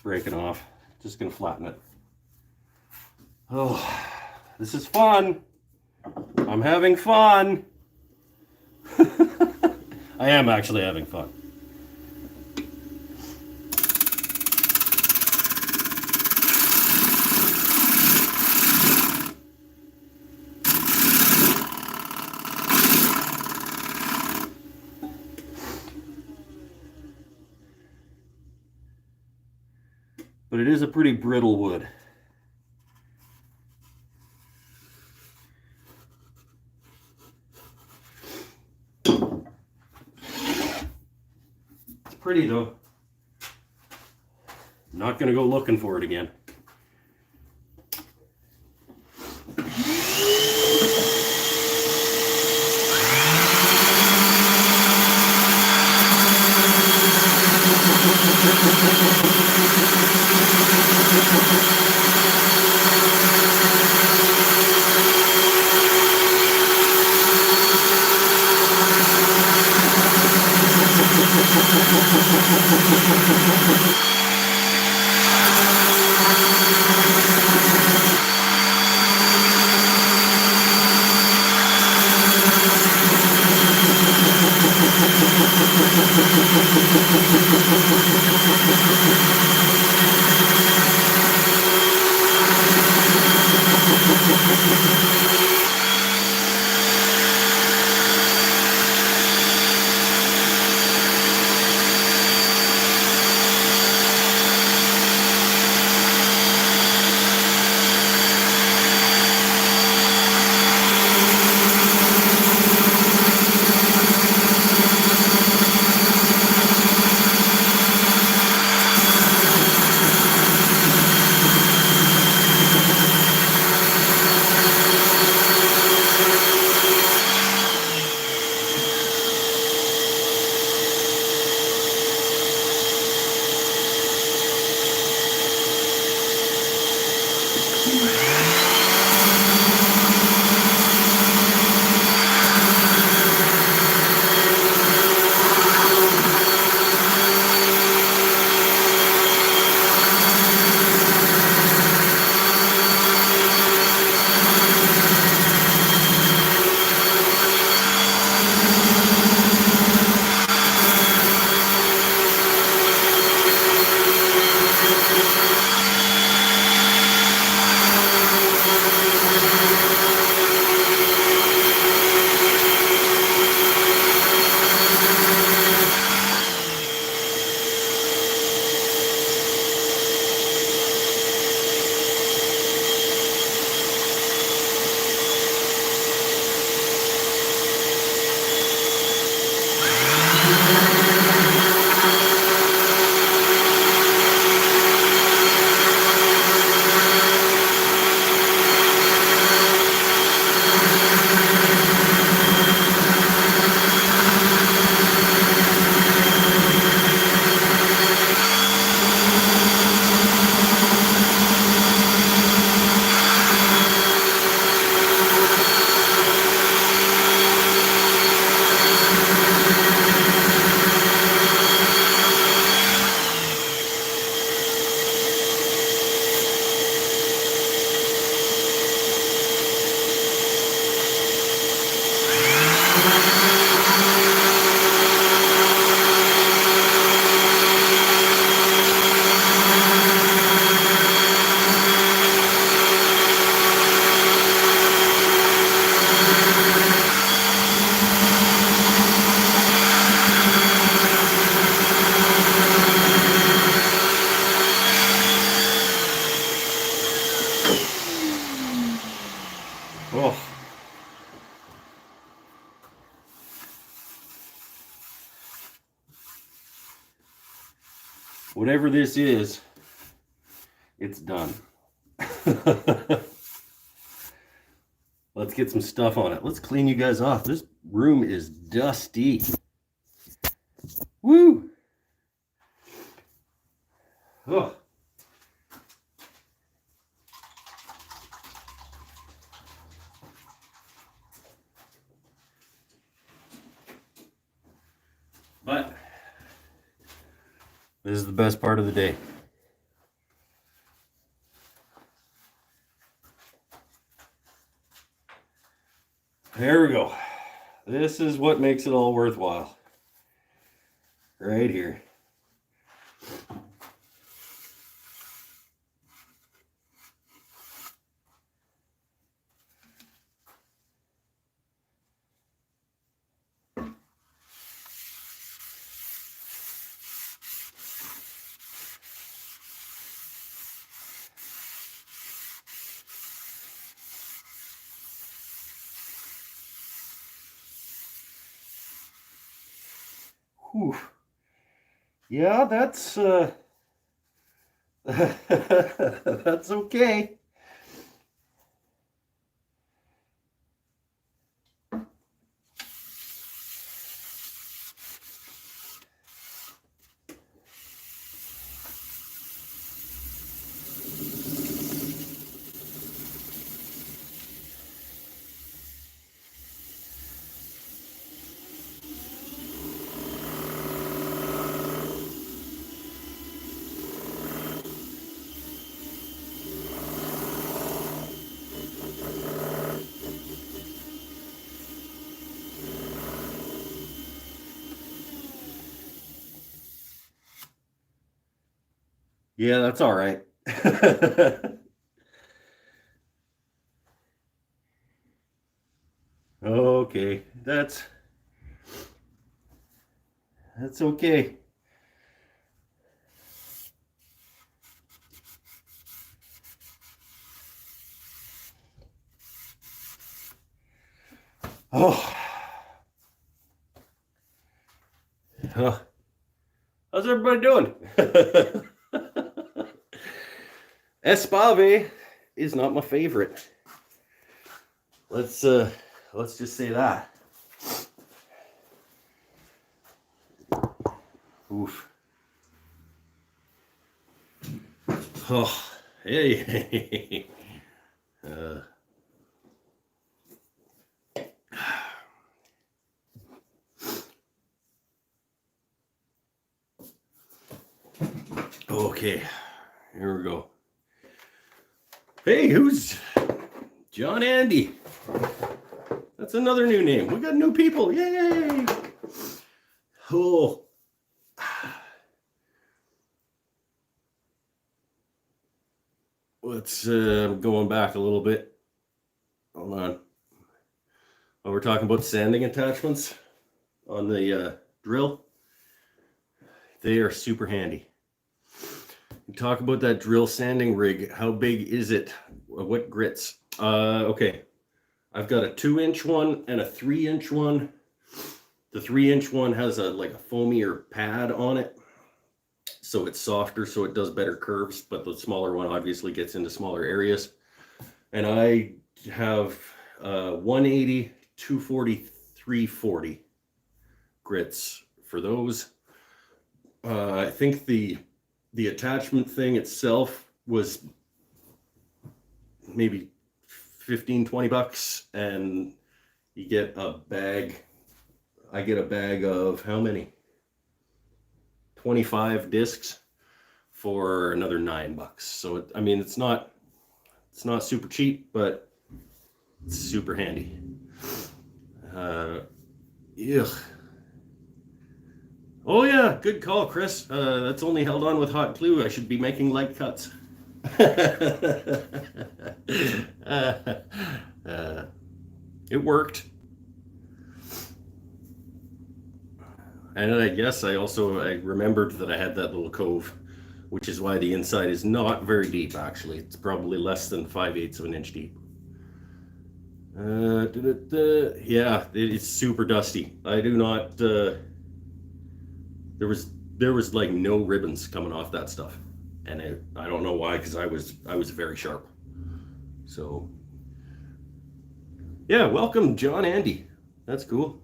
Breaking off. Just gonna flatten it. Oh, this is fun. I'm having fun. I am actually having fun. But it is a pretty brittle wood. It's pretty though. I'm not gonna go looking for it again. Oh. Whatever this is, it's done. Let's get some stuff on it. Let's clean you guys off. This room is dusty. Woo! Oh. But this is the best part of the day. There we go. This is what makes it all worthwhile. Right here. Whew. Yeah, that's that's okay. Yeah, that's all right. Okay, that's okay. Oh. How's everybody doing? ESPAVE is not my favorite. Let's just say that. Oof. Oh, hey. Okay, here we go. Hey, who's John Andy? That's another new name. We got new people. Yay! Oh. Let's going back a little bit. Hold on. Oh, we're talking about sanding attachments on the drill. They are super handy. You talk about that drill sanding rig. How big is it? What grits? Okay. I've got a 2-inch one and a 3-inch one. The 3-inch one has like a foamier pad on it, so it's softer, so it does better curves, but the smaller one obviously gets into smaller areas. And I have 180, 240, 340 grits for those. I think the attachment thing itself was maybe 15, 20 bucks, and you get a bag. I get a bag of how many? 25 discs for another $9. So I mean, it's not super cheap, but it's super handy. Ugh. Oh yeah, good call, Chris. That's only held on with hot glue. I should be making light cuts. It worked. And I guess I remembered that I had that little cove, which is why the inside is not very deep, actually. It's probably less than 5/8 of an inch deep. Yeah, it's super dusty. I do not. There was like no ribbons coming off that stuff, and I don't know why, because I was very sharp. So yeah, welcome, John Andy. That's cool.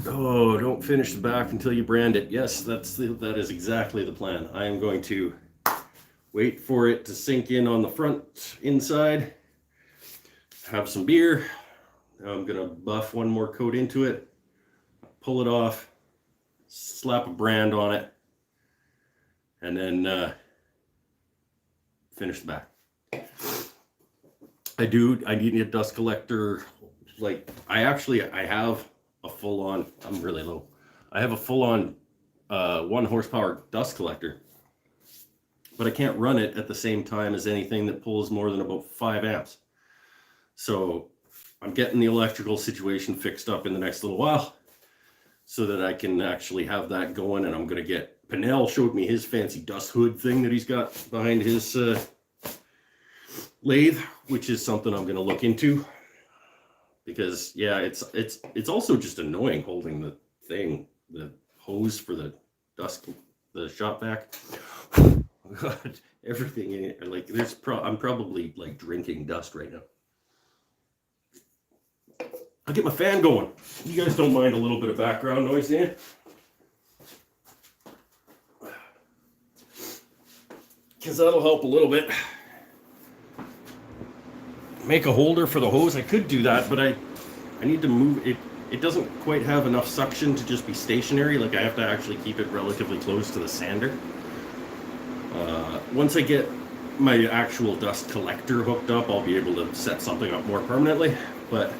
Oh, don't finish the back until you brand it. Yes, that is exactly the plan. I am going to wait for it to sink in on the front inside. Have some beer. Now I'm gonna buff one more coat into it, pull it off, slap a brand on it, and then finish the back. I need a dust collector. Like I have a full on. I'm really low. I have a full on 1 horsepower dust collector, but I can't run it at the same time as anything that pulls more than about 5 amps. So I'm getting the electrical situation fixed up in the next little while so that I can actually have that going. And I'm going to get, Pinnell showed me his fancy dust hood thing that he's got behind his lathe, which is something I'm going to look into, because yeah, it's also just annoying holding the thing, the hose for the dust, the shop vac. God, everything in it, like I'm probably like drinking dust right now. I'll get my fan going. You guys don't mind a little bit of background noise there? Because that'll help a little bit. Make a holder for the hose. I could do that, but I need to move it. It doesn't quite have enough suction to just be stationary. Like I have to actually keep it relatively close to the sander. Once I get my actual dust collector hooked up, I'll be able to set something up more permanently. But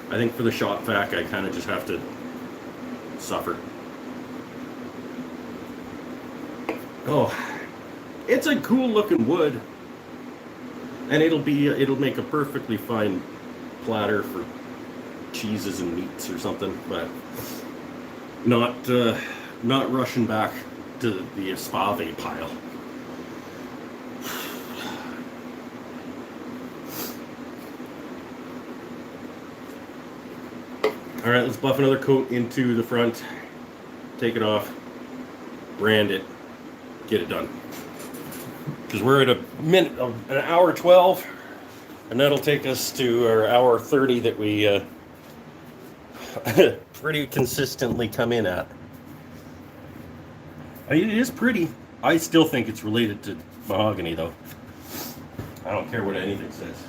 I think for the shop vac, I kind of just have to suffer. Oh, it's a cool looking wood, and it'll make a perfectly fine platter for cheeses and meats or something, but not rushing back to the ESPAVE pile. All right, let's buff another coat into the front, take it off, brand it, get it done. Because we're at an hour 12, and that'll take us to our hour 30 that we pretty consistently come in at. It is pretty. I still think it's related to mahogany, though. I don't care what anything says.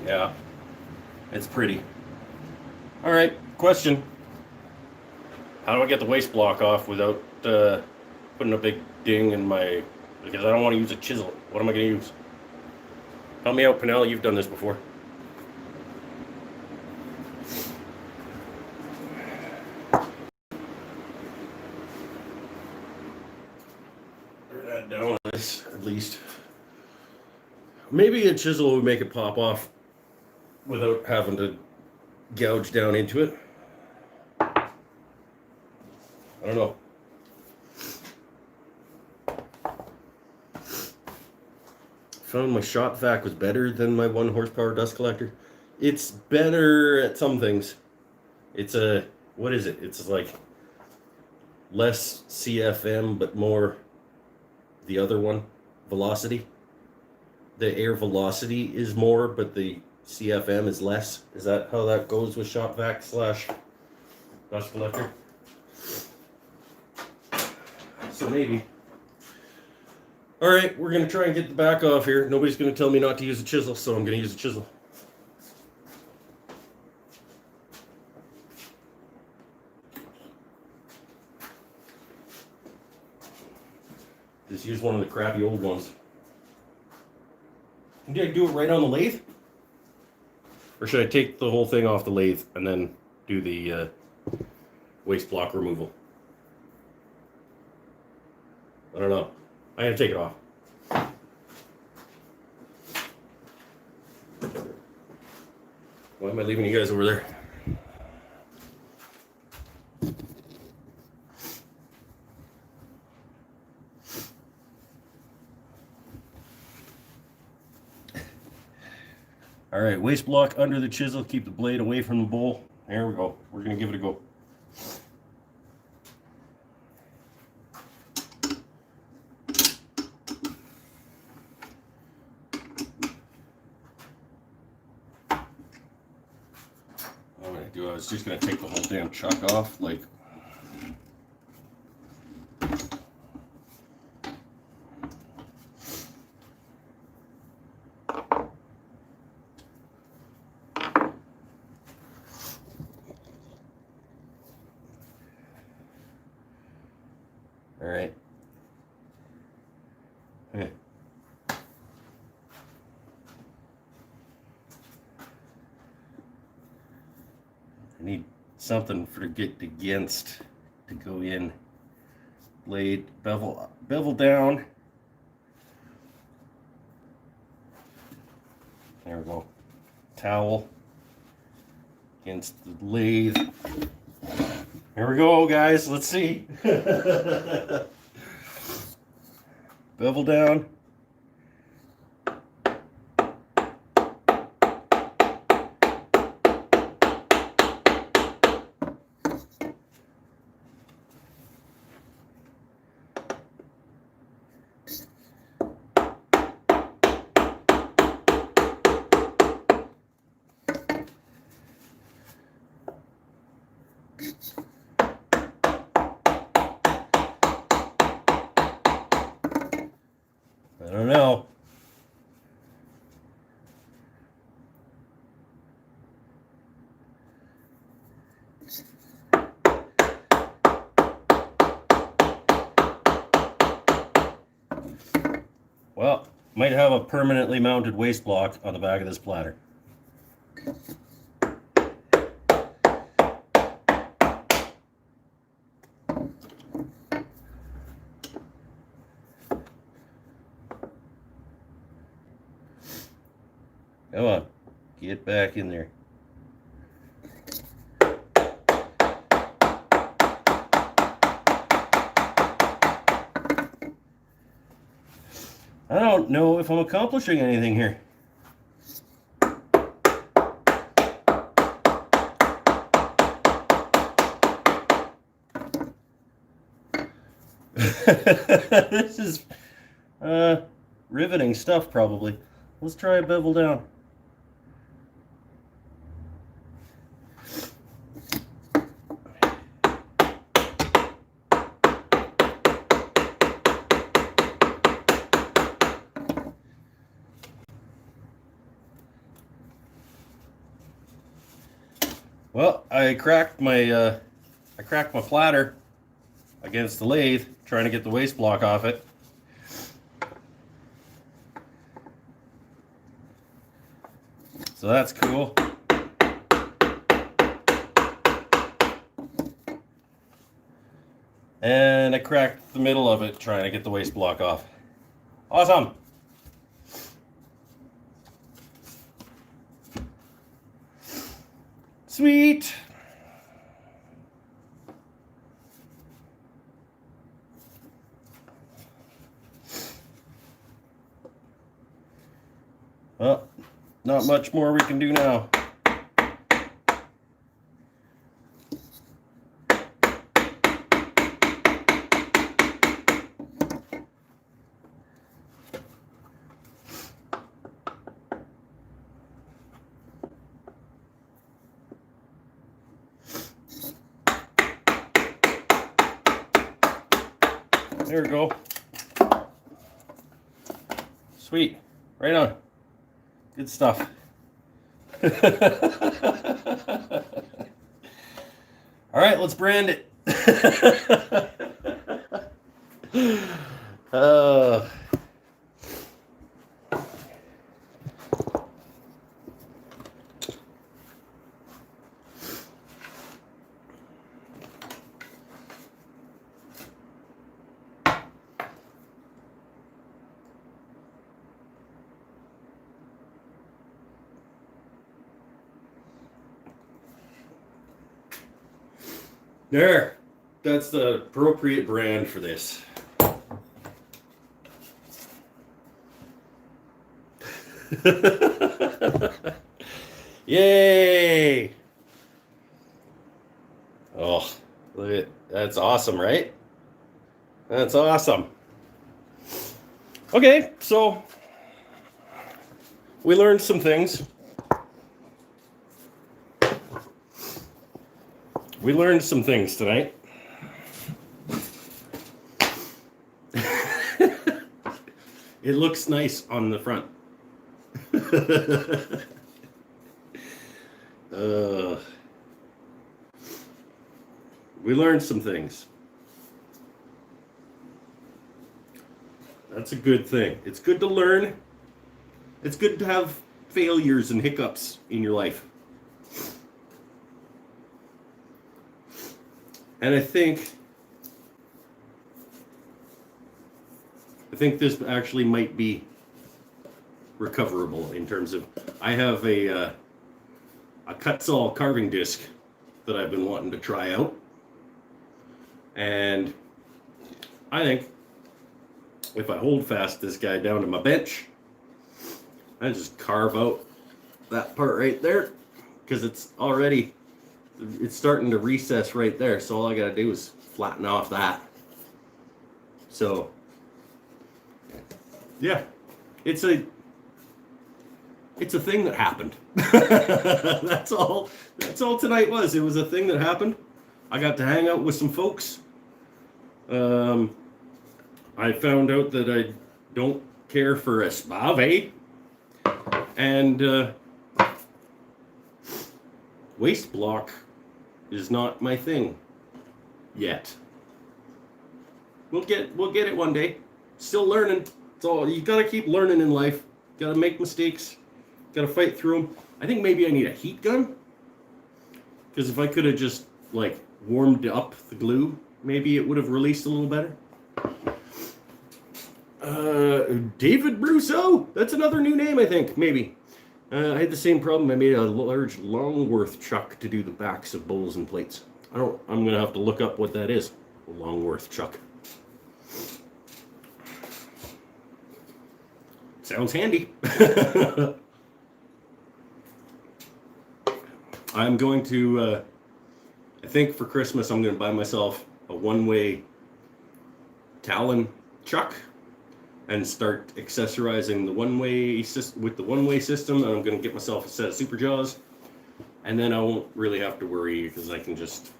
Yeah, it's pretty. All right, question. How do I get the waste block off without putting a big ding in my... Because I don't want to use a chisel. What am I going to use? Help me out, Pinnell. You've done this before. Turn that down at least. Maybe a chisel would make it pop off without having to gouge down into it. I don't know. Found my shop vac was better than my 1 horsepower dust collector. It's better at some things. It's what is it? It's like less CFM, but more the other one, velocity. The air velocity is more, but the CFM is less. Is that how that goes with shop vac / dust collector. So maybe. All right, we're going to try and get the back off here. Nobody's going to tell me not to use a chisel, so I'm going to use a chisel. Just use one of the crappy old ones. Did I do it right on the lathe? Or should I take the whole thing off the lathe and then do the waste block removal? I don't know. I'm going to take it off. Why am I leaving you guys over there? All right, waste block under the chisel. Keep the blade away from the bowl. There we go. We're going to give it a go. I was just going to take the whole damn chuck off, like. All right. Okay. I need something for to get against to go in. Blade bevel down. There we go. Towel against the lathe. Here we go, guys. Let's see. Bevel down. I don't know. Well, might have a permanently mounted waste block on the back of this platter. Come on, get back in there. I don't know if I'm accomplishing anything here. This is riveting stuff, probably. Let's try a bevel down. Well, I cracked my platter against the lathe, trying to get the waste block off it. So that's cool. And I cracked the middle of it trying to get the waste block off. Awesome. Sweet. Well, not much more we can do now. There we go. Sweet. Right on. Good stuff. All right, let's brand it. There, that's the appropriate brand for this. Yay! Oh, look at that's awesome, right? That's awesome. Okay, so we learned some things. We learned some things tonight. It looks nice on the front. We learned some things. That's a good thing. It's good to learn. It's good to have failures and hiccups in your life. And I think this actually might be recoverable in terms of I have a Kutzall carving disc that I've been wanting to try out, and I think if I hold fast this guy down to my bench, I just carve out that part right there because it's starting to recess right there, so all I gotta do is flatten off that. So yeah, it's a thing that happened. That's all tonight was. It was a thing that happened. I got to hang out with some folks. I found out that I don't care for ESPAVE, and waste block is not my thing yet. We'll get it one day. Still learning. So you gotta keep learning in life. Gotta make mistakes. Gotta fight through them. I think maybe I need a heat gun, because if I could have just like warmed up the glue, maybe it would have released a little better. David Brousseau. That's another new name, I think. Maybe. I had the same problem. I made a large Longworth chuck to do the backs of bowls and plates. I'm gonna have to look up what that is. A Longworth chuck. Sounds handy. I'm going to, I think for Christmas I'm going to buy myself a one-way Talon chuck and start accessorizing the one-way with the one-way system. And I'm going to get myself a set of super jaws, and then I won't really have to worry because I can just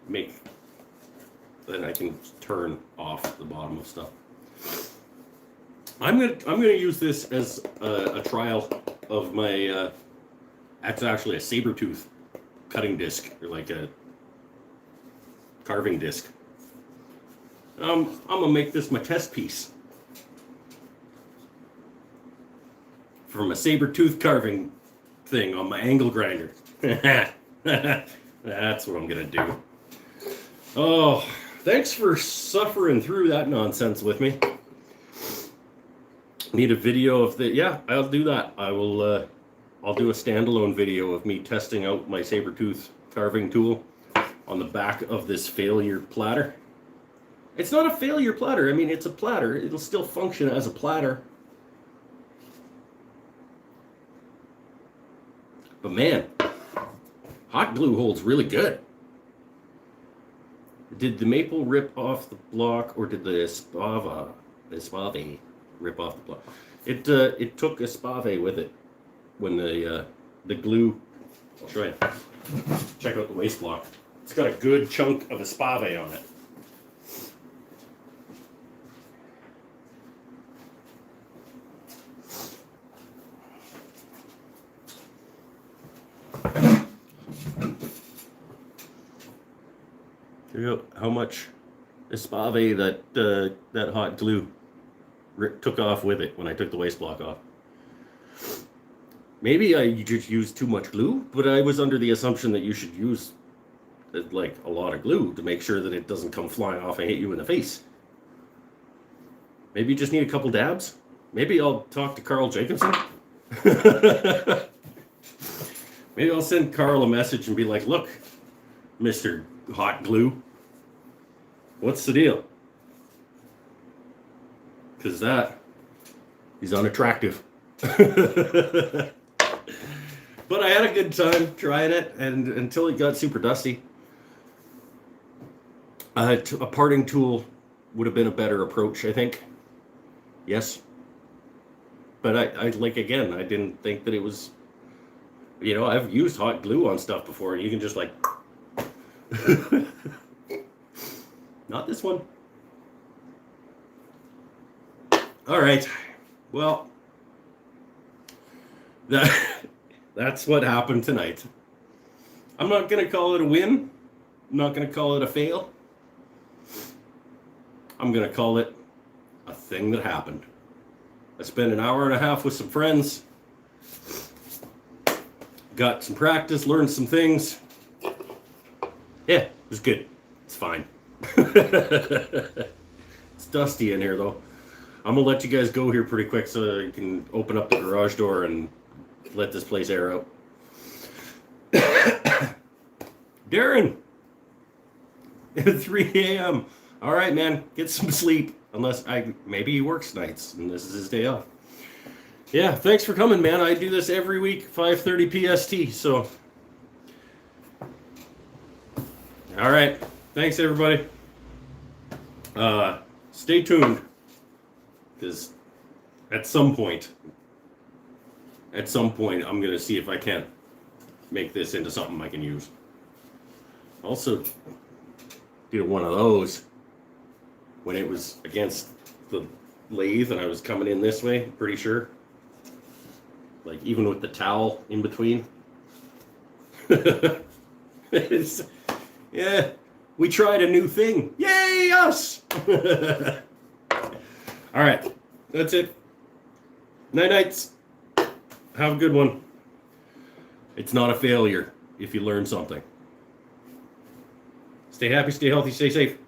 then I can turn off the bottom of stuff. I'm gonna use this as a trial of my. That's actually a saber tooth cutting disc, or like a carving disc. I'm gonna make this my test piece from a saber tooth carving thing on my angle grinder. That's what I'm gonna do. Oh, thanks for suffering through that nonsense with me. Need a video of the, yeah, I'll do that. I'll do a standalone video of me testing out my saber tooth carving tool on the back of this failure platter. It's not a failure platter. I mean, it's a platter. It'll still function as a platter. But man, hot glue holds really good. Did the maple rip off the block, or did the ESPAVE rip off the block? It took ESPAVE with it when the glue. I'll show you. Check out the waste block. It's got a good chunk of ESPAVE on it. how much ESPAVE that hot glue took off with it when I took the waste block off. Maybe I just used too much glue, but I was under the assumption that you should use like a lot of glue to make sure that it doesn't come flying off and hit you in the face. Maybe you just need a couple dabs. Maybe I'll talk to Carl Jacobson. Maybe I'll send Carl a message and be like, look, Mr. Hot Glue, what's the deal? Because he's unattractive. But I had a good time trying it, and until it got super dusty. A parting tool would have been a better approach, I think. Yes. But I like, again, I didn't think that it was, I've used hot glue on stuff before, and you can just like, not this one. All right. Well, that's what happened tonight. I'm not going to call it a win. I'm not going to call it a fail. I'm going to call it a thing that happened. I spent an hour and a half with some friends. Got some practice, learned some things. Yeah, it was good. It's fine. It's dusty in here, though. I'm going to let you guys go here pretty quick so you can open up the garage door and let this place air out. Darren! At 3 a.m. All right, man. Get some sleep. Maybe he works nights and this is his day off. Yeah, thanks for coming, man. I do this every week, 5:30 PST, so. All right. Thanks, everybody. Stay tuned. Because at some point, I'm going to see if I can't make this into something I can use. Also, did one of those when it was against the lathe and I was coming in this way, pretty sure. Like, even with the towel in between. Yeah, we tried a new thing. Yay, us! All right, that's it. Nights. Have a good one. It's not a failure if you learn something. Stay happy, stay healthy, stay safe.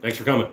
Thanks for coming.